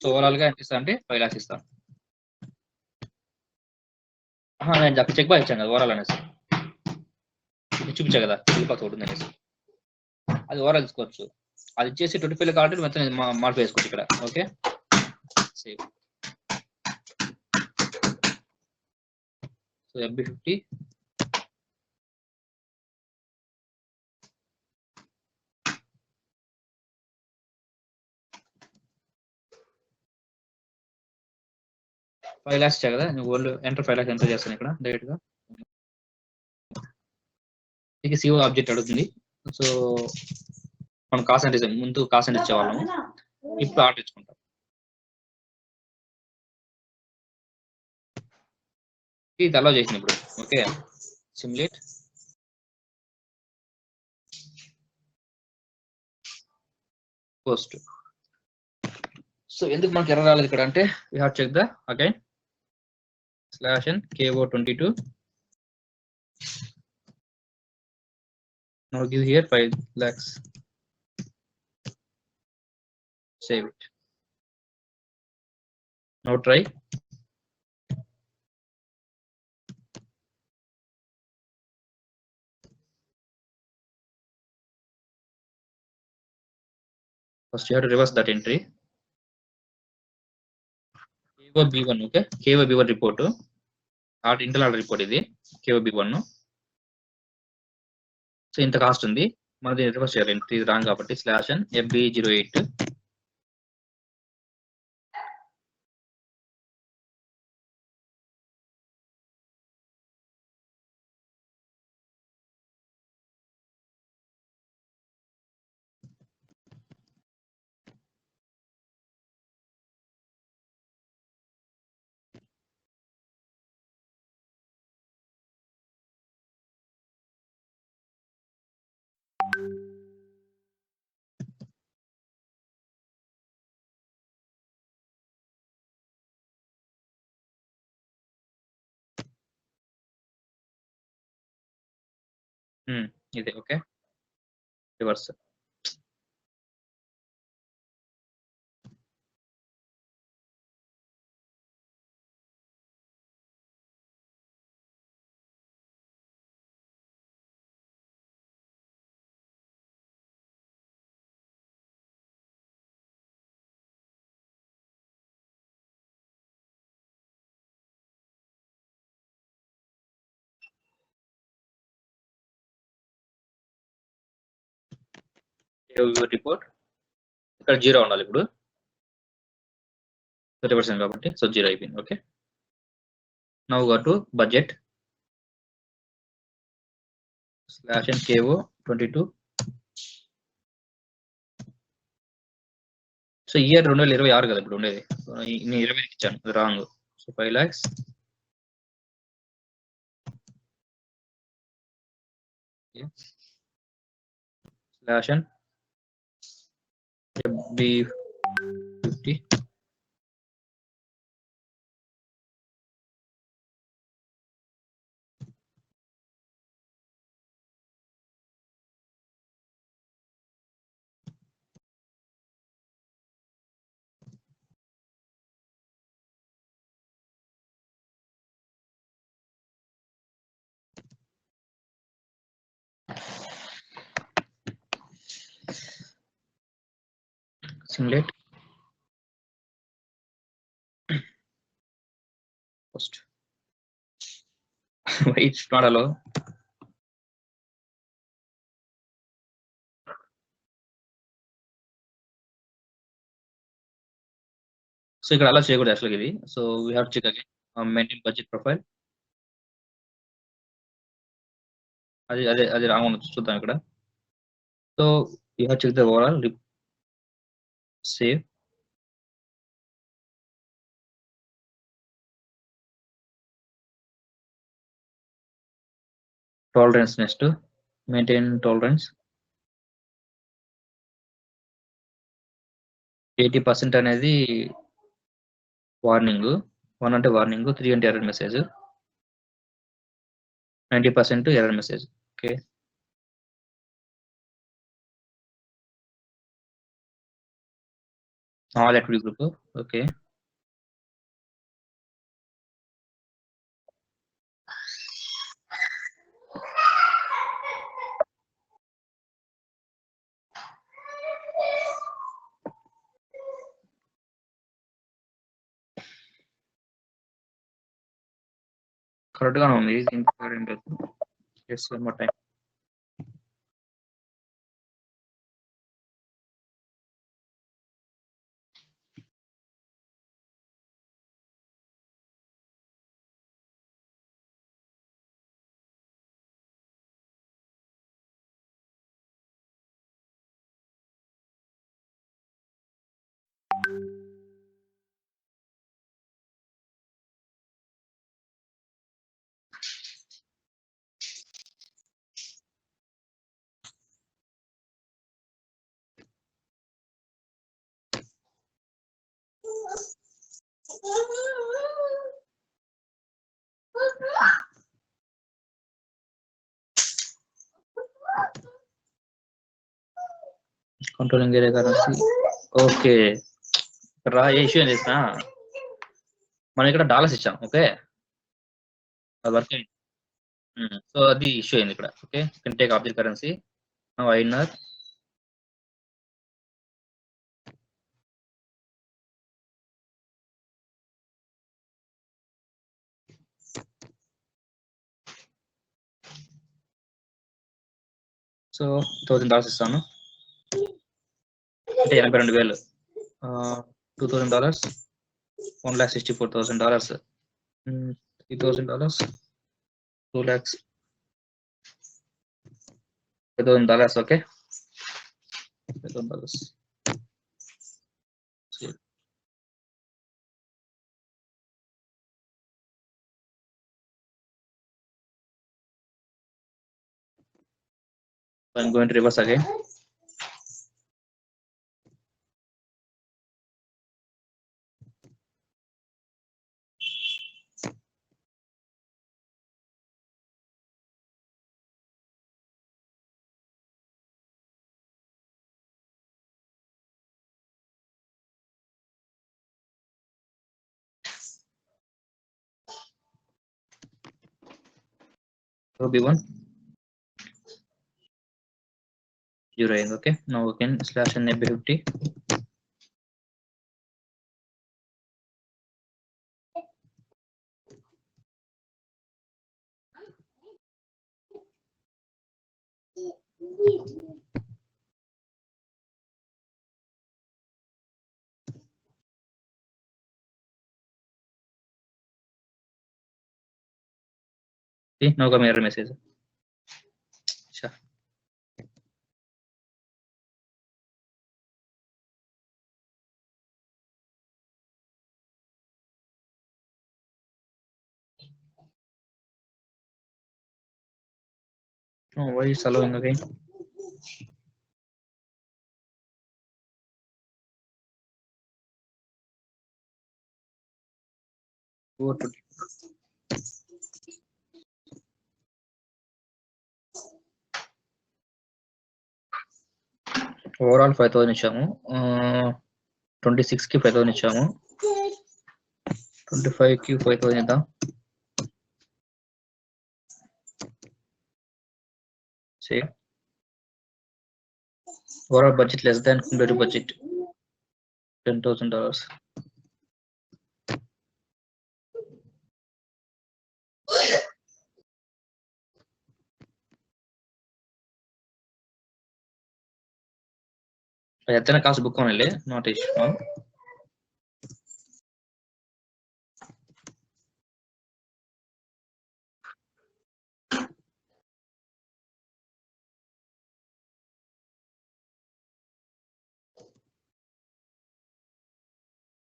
సో ఓవరాల్ గా ఎంత ఇస్తా అంటే 5 lakhs ఇస్తాను. నేను చెక్ బాక్స్ ఇచ్చాను కదా ఓవరాల్ అనేసి చూపించా కదా వెళ్ళిపోతుంది అనేసి. అది ఓవరాల్ తీసుకోవచ్చు. అది ఇచ్చేసి 25 కాబట్టి మొత్తం మార్పు వేసుకోవచ్చు ఇక్కడ. Okay save. So FB50 5 lakhs ఇచ్చా కదా. నేను ఓల్డ్ ఎంటర్ 5 lakhs ఎంటర్ చేస్తాను ఇక్కడ డైరెక్ట్ గా. ఇక CO ఆబ్జెక్ట్ అడుగుతుంది. సో మనం కాస్ట్ అంటే ముందు కాస్ట్ అంటే ఇచ్చేవాళ్ళము. ఇప్పుడు ఆర్డర్ ఇచ్చుకుంటాం. ఇది అలా చేసింది ఇప్పుడు. Okay simulate. పోస్ట్. సో ఎందుకు మనకి ఎర్రర్ రాలేదు ఇక్కడ అంటే we have to check the again /n KO22. now give here 5 lakhs. save it. now try. first you have to reverse that entry. KOB1. Okay KOB1 report internal report ఇది KOB1. So ఇంత cost ఉంది. మనది reverse చేయాలి. Entry wrong కాబట్టి /n FB08. ఇదే okay reverse. Report ఇక్కడ 0 ఉండాలి ఇప్పుడు. 30% కాబట్టి సో 0 అయిపోయింది. Okay, now go to budget /NKO 22. So year 2026 కదా ఇప్పుడు ఉండేది. నేను 20 ఇచ్చాను, అది wrong. So 5 lakhs /FB50. Singlet first. Why it's not allow? So ఇక్కడ అలా చేయకూడదు యాక్చువల్గా ఇది. So we have check again maintain budget profile. అది రాంగ్ ఉంది, చూద్దాం ఇక్కడ. So you have check the overall save. Tolerance next maintain tolerance 80% అనేది వార్నింగ్, 1 అంటే వార్నింగ్, 3 అంటే error message, 90% error message. Okay, all activity group. Okay, correct గానే ఉంది. Yes, one more time. Controlling area currency. Okay, రా ఏ issue ఏం చేసినా మనం ఇక్కడ డాలర్స్ ఇచ్చాం. ఓకే, అది వర్క్ అయింది. సో అది ఇష్యూ అయింది ఇక్కడ. Okay, can take object currency INR. So $1,000 ఇస్తాను, అంటే 82,000. $2,000 $1,64,000. $3,000 $2,00,000. Okay, $5,000. I'm going to reverse again. So B1 0 అయింది. Okay, now again /NB50. See, now come error message. Sure. Oh, why is allowing again? Go to overall 5,000 ఇచ్చాము. 26 కి 5,000 ఇచ్చాము. 25 కి 5,000 ఇద్దాం. Save. Overall budget less than completed budget. $10,000. ఎత్తన cost book అవునలే, not issue.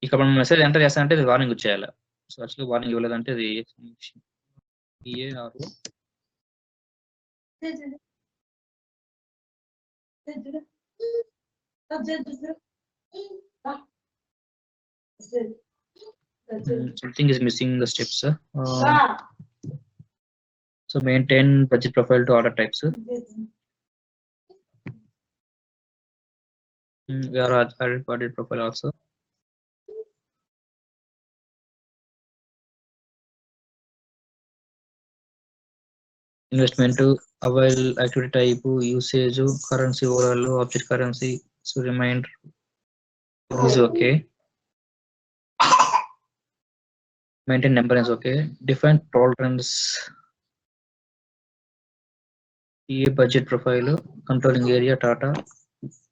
ఇక్కడ మనం మెసేజ్ ఎంటర్ చేస్తానంటే ఇది వార్నింగ్ వచ్చేయాలి. సో యాక్చువల్లీ వార్నింగ్ ఇవ్వలేదంటే ఇది EAR something is missing in the steps. So maintain budget profile to order types. We are added budget profile also. Investment to avail activity type, usage, currency overall, object currency. So remind is okay. Maintain number is okay. Define tolerance. EA budget profile, controlling area Tata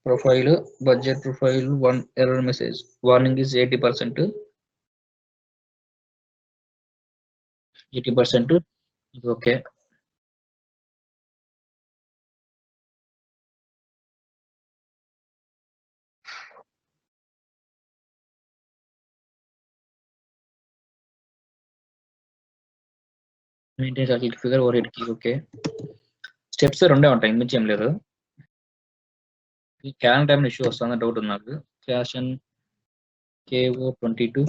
profile, budget profile, one error message. Warning is 80%. 80% is okay. Maintain calculate figure overhead key okay. Steps రెండే ఉంటాయి, మించి ఏం లేదు. ఈ can time issue వస్తుందా doubt ఉంది నాకు. క్యాషన్ KO22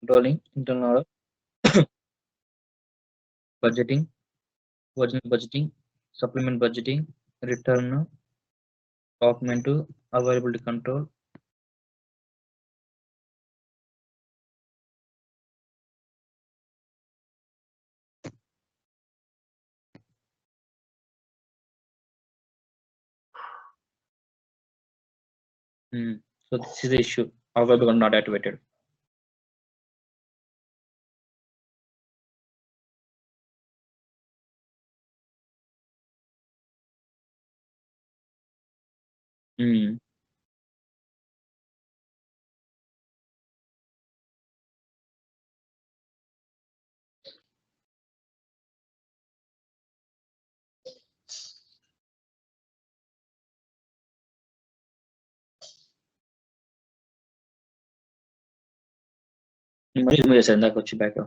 controlling internal order, budgeting, original budgeting, supplement budgeting, return, augment, availability control. So this is the issue. Available not activated. మరి మీరు చేశారు ఇందాక వచ్చి బ్యాక్.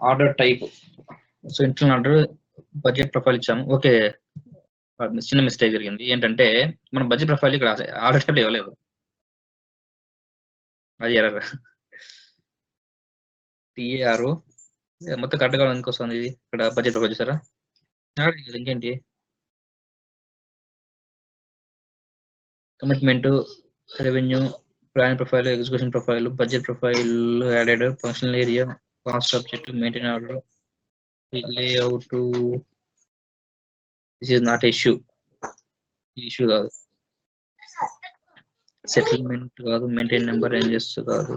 Order type. సో ఇంట్లో ఆర్డర్ బడ్జెట్ ప్రొఫైల్ ఇచ్చాము. ఓకే, చిన్న మిస్టేక్ జరిగింది. ఏంటంటే మనం బడ్జెట్ ప్రొఫైల్ ఇక్కడ ఆర్డర్ టైప్ ఇవ్వలేదు. అది ఎర్రర్. టీఏఆర్ మొత్తం కరెక్ట్గా ఎందుకు వస్తుంది ఇది? ఇక్కడ బడ్జెట్ ప్రొఫైల్ చూసారా? ఇంకేంటి commitment, revenue, plan profile, execution profile, budget profile added, functional area, cost subject, maintain order, layout. This is not issue. Issue కాదు. సెటిల్మెంట్ కాదు, మెయింటైన్ నెంబర్ ఏం చేస్తూ కాదు.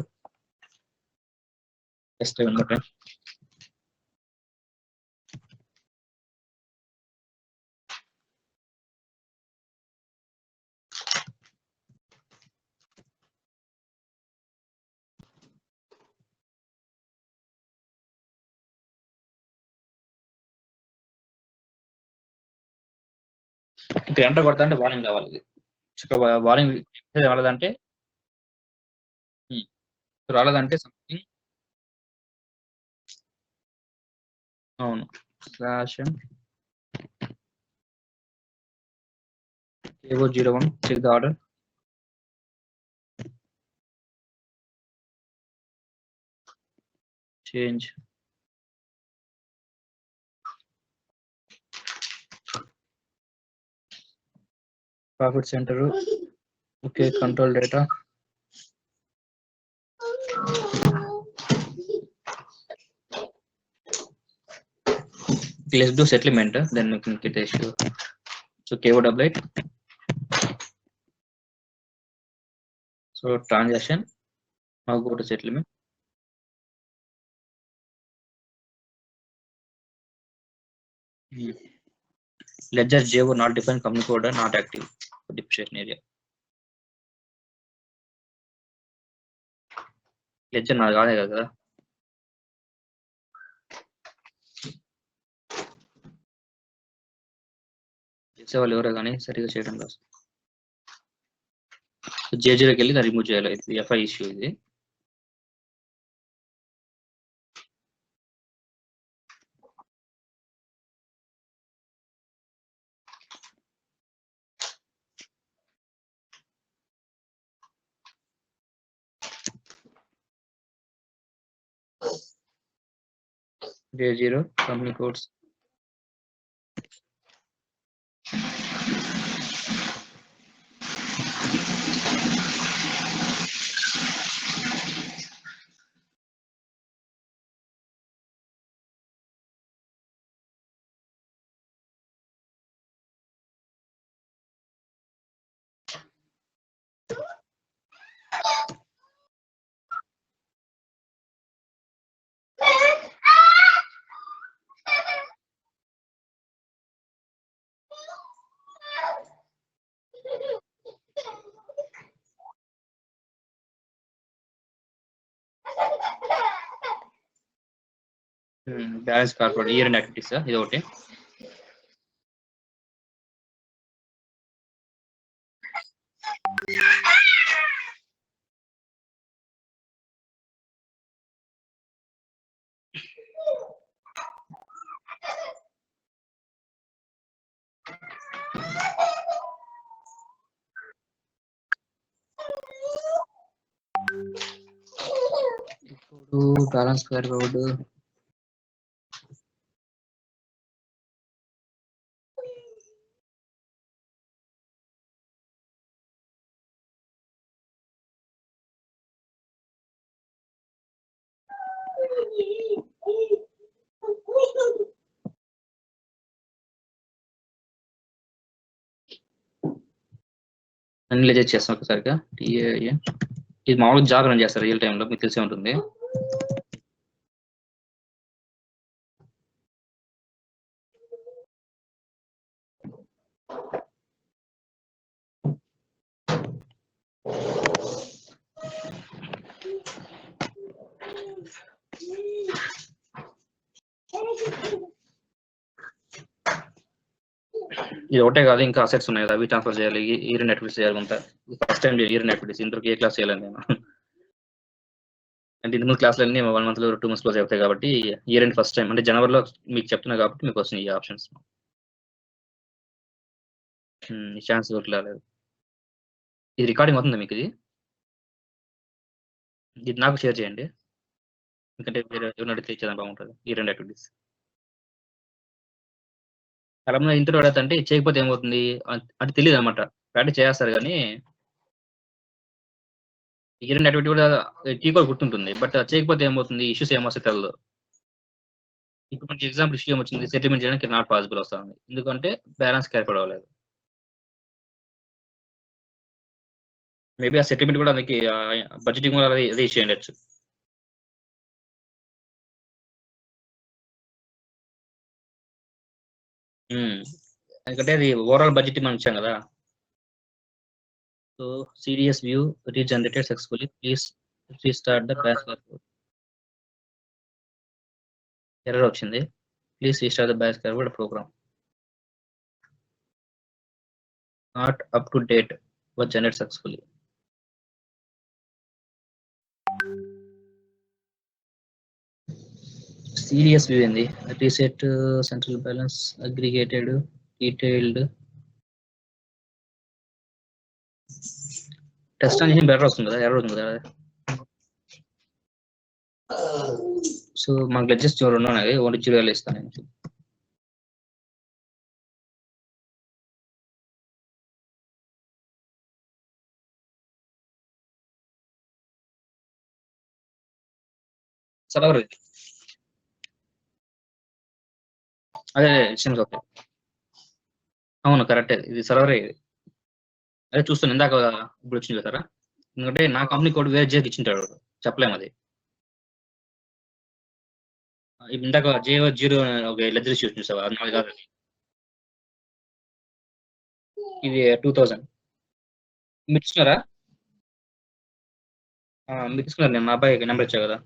జస్ట్ అనమాట. ఇక్కడ ఎంటర్ కొడతా అంటే వార్నింగ్ కావాలి. ఇది వార్నింగ్ రాలేదంటే రాలేదంటే సంథింగ్. అవును, slash KO01 check the order. Change profit centre. Okay, control data. Let's do settlement, then we can get the issue. So KO88. So transaction. Now go to settlement. Ledger J0 not defined, company code not active. Depreciation area. Ledger నా కాదే కదా. చేసేవాళ్ళు ఎవరో కానీ సరిగా చేయడం కాదు. J0కి వెళ్ళి దాన్ని రిమూవ్ చేయాలి. ఇది FI ఇష్యూ. ఇది J0 company codes. Balance corporate year and activities ఇది ఒకటి. ఇప్పుడు బ్యాలెన్స్ కార్పొరేట్ అన్ని లెజెస్ చేస్తాం ఒకసారిగా. టీఏఏ ఇది మామూలుగా జాగ్రత్త చేస్తారు రియల్ టైంలో, మీకు తెలిసే ఉంటుంది. ఇది ఒకటే కాదు, ఇంకా అసెట్స్ ఉన్నాయి కదా, అవి ట్రాన్స్ఫర్ చేయాలి. ఇయర్ అండ్ యాక్టివిటీస్ చేయాలి. First time year and activities ఇంతవరకు ఏ క్లాస్ చేయాలి నేను. అంటే ఇంతకు ముందు క్లాసులన్నీ 1 మంత్‌లో 2 మంత్స్ క్లోజ్ అవుతాయి కాబట్టి ఇయర్ ఎండ్ ఫస్ట్ టైమ్ అంటే జనవరిలో మీకు చెప్తున్నా కాబట్టి మీకొచ్చినాయి ఈ ఆప్షన్స్. ఈ ఛాన్స్ ఎవరికీ రాలేదు. ఇది రికార్డింగ్ అవుతుందా మీకిది? ఇది నాకు షేర్ చేయండి. ఎందుకంటే వేరే ఎవరినైనా అడిగితే ఇచ్చేదానికి బాగుంటది. ఈ 2 యాక్టివిటీస్. చాలామంది ఇంటర్వ్యూ అడుగుతుంటే చేయకపోతే ఏమవుతుంది? అంటే తెలీదనమాట. ప్రాక్టీస్ చేసేస్తారు గానీ, ఈ 2 యాక్టివిటీ కూడా కీ కూడా గుర్తుంటుంది. బట్ చేయకపోతే ఏమవుతుంది? ఇష్యూస్ ఏమొస్తాయో తెలదు. ఇప్పుడు మనకి ఎగ్జాంపుల్ ఇష్యూ ఏమొచ్చింది? సెటిల్మెంట్ చేయడానికి నాట్ పాసిబుల్ వస్తా ఉంది. ఎందుకంటే బ్యాలెన్స్ క్యాలిక్యులేట్ అవ్వలేదు. మేబీ ఆ సెటిల్మెంట్ కూడా మనకి బడ్జెటింగ్ కూడా అదే ఇష్యూ అయ్యుండొచ్చు. ఎందుకంటే అది ఓవరాల్ బడ్జెట్ మనం ఇచ్చాం కదా! So C D S view regenerated successfully. Please restart the batch server. Error వచ్చింది. Please restart the batch server program. Not up to date was generated successfully. CDS view ఏంది? Reset central balance aggregated detailed test అని error వస్తుంది కదా, error ఉంది కదా. So మాకు గ్లెడ్జెస్ 2 ఉన్నాయి, only 0 ఇస్తాను నేను. సర్వర్ అదే సిమ్స్ ఓకే. అవును కరెక్టే, ఇది సర్వరే ఇది. అదే చూస్తాను ఇందాక ఇప్పుడు వచ్చింది చూసారా. ఎందుకంటే నా కంపెనీ కోడ్ వేరే జేకి ఇచ్చింటాడు, చెప్పలేము అది. ఇందాక J0 ఒక లెజర్ ఇష్యూ చూసావా, అది నాది కాదు. ఇది 2000 మీరు ఇచ్చినారా? మీరు తీసుకున్నారు, నేను మా అబ్బాయికి నెంబర్ ఇచ్చా కదా.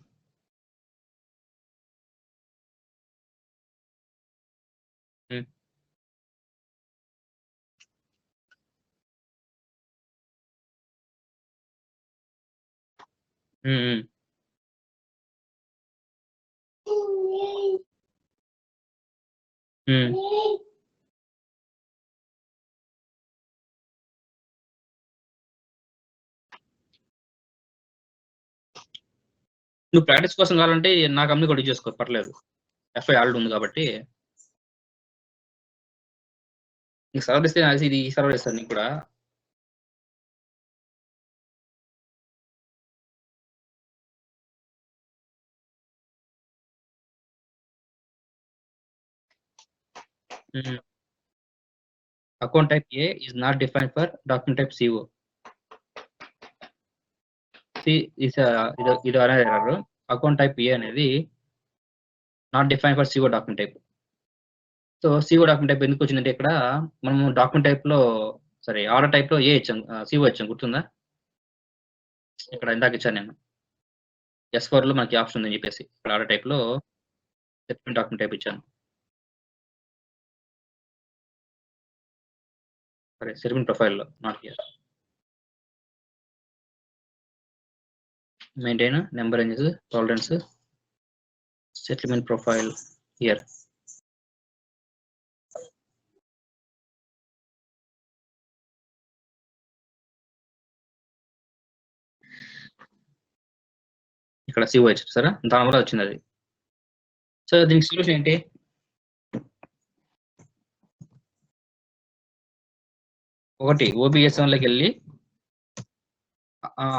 ఉమ్, ఉమ్, ఉమ్. ఉమ్. నువ్వు ప్రాక్టీస్ కోసం కావాలంటే నా కంపెనీ కూడా చేసుకో, పర్లేదు. ఎఫ్ఐ ఆల్రెడీ ఉంది కాబట్టి. నీకు సర్వర్ ఇస్తే ఇది సర్వర్ ఇస్తాను నీకు కూడా. Account type A is not defined for document type CO. ఇది అనేది ఎర్రర్. అకౌంట్ టైప్ ఏ అనేది not define for CO document type. So CO document type ఎందుకు వచ్చిందంటే ఇక్కడ మనము డాక్యుమెంట్ టైప్ లో సరే ఆర్డర్ టైప్ లో ఏ ఇచ్చాం, CO ఇచ్చాం, గుర్తుందా? ఇక్కడ ఇందాక ఇచ్చాను నేను S4 లో మనకి ఆప్షన్ ఉందని చెప్పేసి, ఇక్కడ ఆర్డర్ టైప్ లో సెటిల్మెంట్ డాక్యుమెంట్ టైప్ ఇచ్చాను. సరే సెటిల్మెంట్ ప్రొఫైల్ లో not here. Maintain number ranges tolerance settlement profile here. ఇక్కడ CO ఇచ్చారు సరే, దాని వల్ల వచ్చింది అది. సో దీనికి సొల్యూషన్ ఏంటి? ఒకటి OBS1 లోకి వెళ్ళి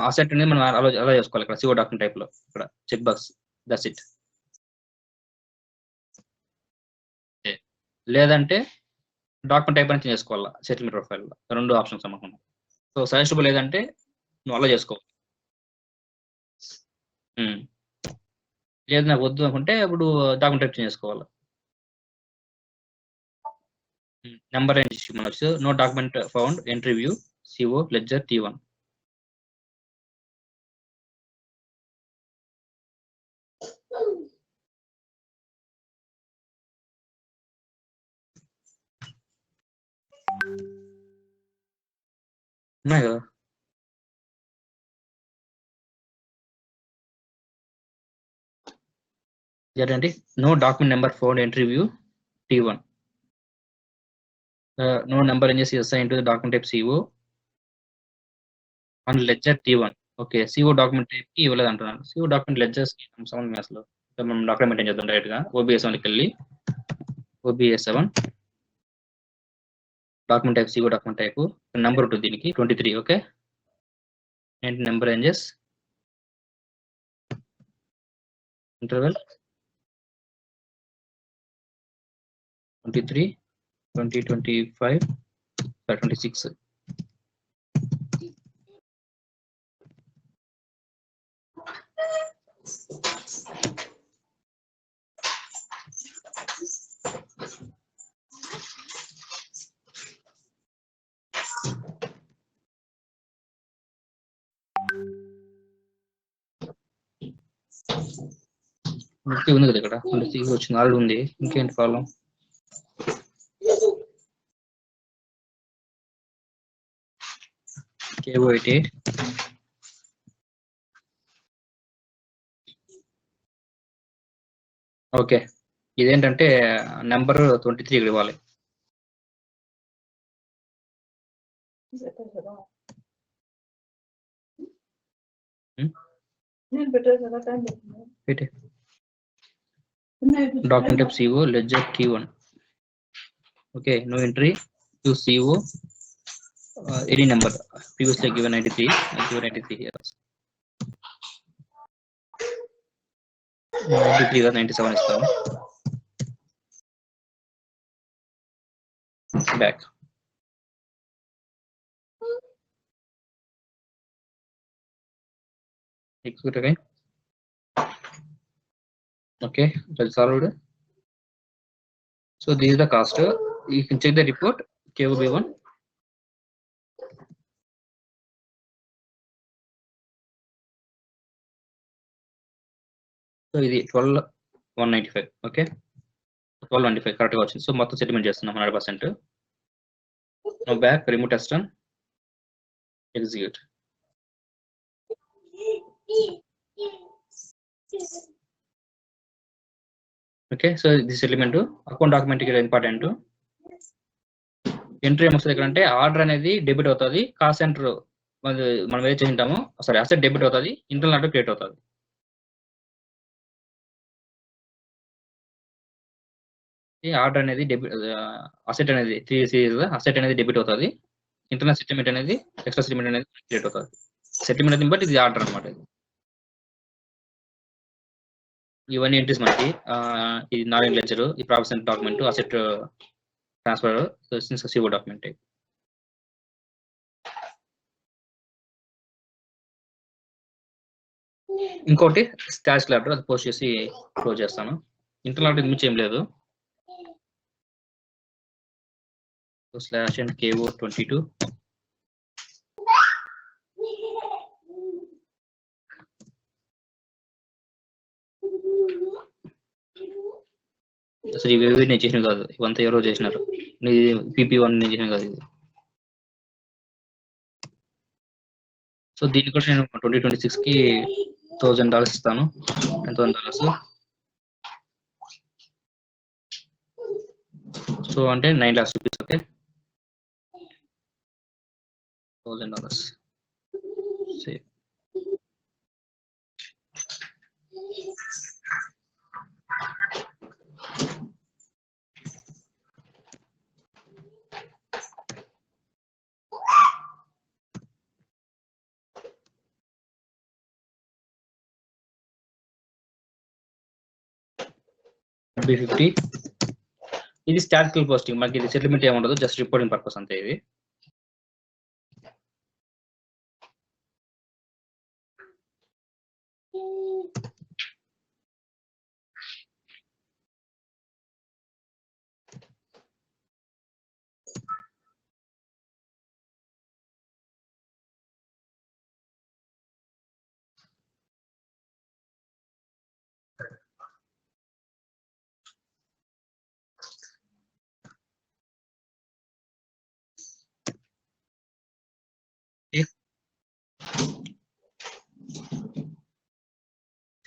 అసెట్ అనేది మనం అలా చేసుకోవాలి. ఇక్కడ CO డాక్యుమెంట్ టైప్ లో ఇక్కడ చెక్ బాక్స్, దట్స్ ఇట్. లేదంటే డాక్యుమెంట్ టైప్ అని చేసుకోవాలా సెటిల్మెంట్ ప్రొఫైల్ లో, 2 ఆప్షన్స్ అన్నమాట. సో సజెస్టబుల్ లేదంటే నువ్వు అలా చేసుకో. లేదు నాకు వద్దు అనుకుంటే అప్పుడు డాక్యుమెంట్ టైప్ చేసుకోవాలి. నెంబర్ రేంజ్ మనకు no document found entry view CO ledger T1. ఉన్నాయి కదా. ఏంటంటే no document number found entry view T1. No number is assigned to the document type CO on ledger T1. Okay, CO document type కి ఇవ్వలేదు అంటున్నాను. CO document ledgers కి సంబంధం maths లో మనం డాక్యుమెంట్ ఏం చేద్దాం డైరెక్ట్ గా OBS 1 కి వెళ్ళి OBS 7 document type CO document type number ఉంటుంది దీనికి 23. Okay, and number ranges interval 23 2025 26. ఉంది కదా ఇక్కడ 23 వచ్చింది, ఆల్రెడీ ఉంది, ఇంకేంటి ప్రాబ్లం? KO88 ఓకే, ఇదేంటంటే నెంబర్ 23 ఇక్కడ ఇవ్వాలి. Document type CO ledger T1. Okay, no entry to CO any number previously given 93. I give 93 here. 93 or 97 ఇస్తాం. Back. Execute again. Okay, that's solved. So this is the cost. You can check the report KOB1. So ఇది 12,195. Okay, 1295 కరెక్ట్గా వచ్చింది. So మొత్తం settlement చేస్తున్నాం 100%. No back, remove test run, execute. Okay, so ఇది settlement. Account document ఇక్కడ important. Entry ఏమొస్తుంది ఇక్కడ అంటే ఆర్డర్ అనేది డెబిట్ అవుతుంది, కాస్ట్ సెంటర్ మనం ఏది చేసింటామో సారీ అసెట్ డెబిట్ అవుతుంది, ఇంటర్నల్ ఆర్డర్ క్రియేట్ అవుతుంది. ఆర్డర్ అనేది డెబిట్, అసెట్ అనేది 3 సిరీస్ అసెట్ అనేది డెబిట్ అవుతుంది, ఇంటర్నల్ సెటిల్మెంట్ అనేది ఎక్స్ట్రా సెటిల్మెంట్ అనేది క్రియేట్ అవుతుంది. సెటిల్మెంట్ అనేది బట్ ఇది ఆర్డర్ అనమాట. ఇవన్నీ ఎంట్రీస్ మనకి ఇది నాలుగు లెడ్జర్, ఈ profit document, asset transfer, CO document. ఇంకోటి స్టాష్ ఆర్డర్, అది పోస్ట్ చేసి క్లోజ్ చేస్తాను. ఇంటర్నల్ ఆర్డర్ మించి ఏం లేదు. Slash and KO22. అసలు ఇవి నేను చేసిన కాదు, ఇవంతా ఎవరో చేసినారు. PP1 నేను చేసిన కాదు ఇది. సో దీన్ని కూడా నేను 2026 కి $1,000 ఇస్తాను. $10,000. సో అంటే 9 lakhs rupees. Okay, $1,000 save. B50 ఇది స్టాటికల్ పోస్టింగ్, మనకి ఇది సెటిల్మెంట్ ఏమి ఉండదు, జస్ట్ రిపోర్టింగ్ పర్పస్ అంతే ఇది.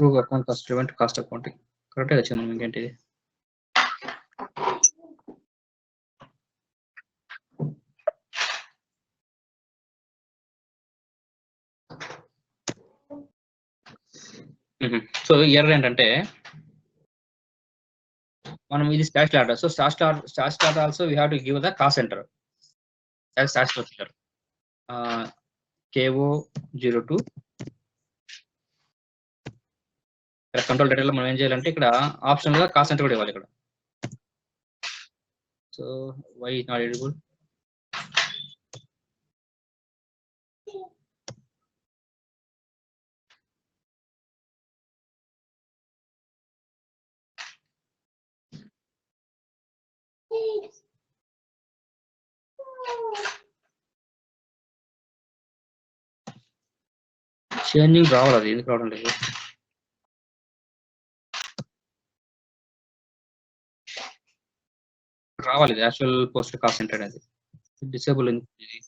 True account cost, prevent cost accounting. కరెక్ట్గా వచ్చింది ఇంకేంటిది. సో ఎర్రర్ ఏంటంటే మనం ఇది star starter. So star starter also we have to give the cost centre as star starter. KO02 ఇక్కడ కంట్రోల్ డేటాలో మనం ఏం చేయాలంటే ఇక్కడ ఆప్షనల్ గా కాస్ట్ సెంటర్ కూడా ఇవ్వాలి ఇక్కడ. So why is not eligible. Changing రావాలి, అది ఎందుకు రావడం లేదు. రావాలి ఇది యాక్చువల్ పోస్ట్ కాస్ట్ సెంటర్ అనేది. డిసేబుల్ ఎందుకు ఇది?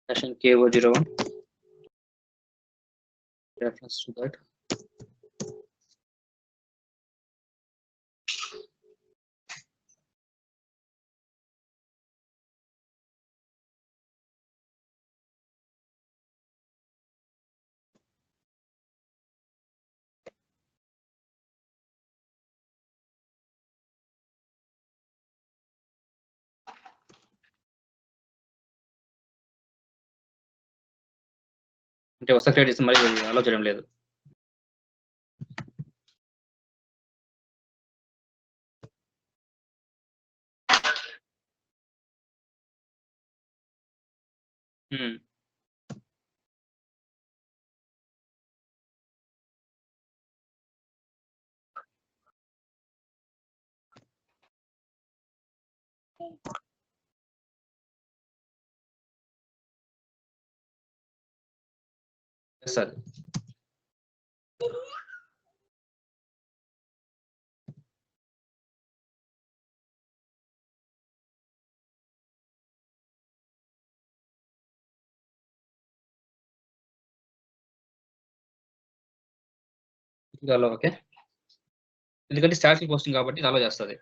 Session KO01 reference to that. అంటే వస్తా క్రియేట్ చేస్తే మరి అలో చేయడం లేదు. సార్ ఓకే, ఎందుకంటే స్టాటిక్ పోస్టింగ్ కాబట్టి అలో చేస్తుంది.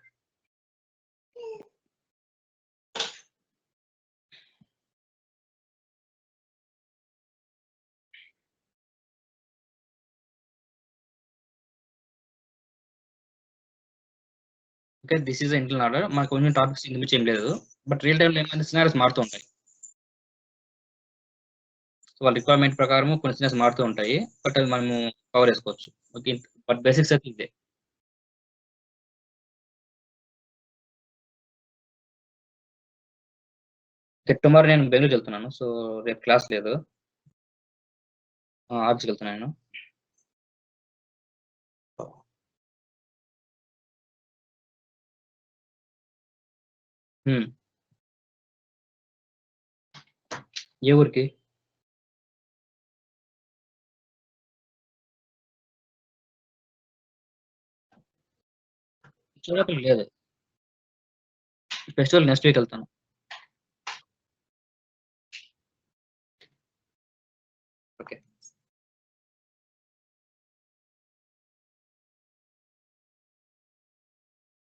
Okay, this is internal order. మనకు కొంచెం టాపిక్స్ ఇంక ఏం లేదు, బట్ రియల్ టైంలో ఏమైనా సినారీస్ మారుతూ ఉంటాయి. వాళ్ళ రిక్వైర్మెంట్ ప్రకారం కొన్ని సినారీస్ మారుతూ ఉంటాయి, బట్ అది మనము కవర్ చేసుకోవచ్చు. ఓకే, బట్ బేసిక్స్ అయితే ఇదే. టుమారో నేను బెంగళూరు వెళ్తున్నాను, సో రేపు క్లాస్ లేదు, ఆఫీస్కి వెళ్తున్నాను. ఏ ఊరికి? చూడపల్లి లేదు, ఫెస్టివల్ నెక్స్ట్ వీక్ వెళ్తాను.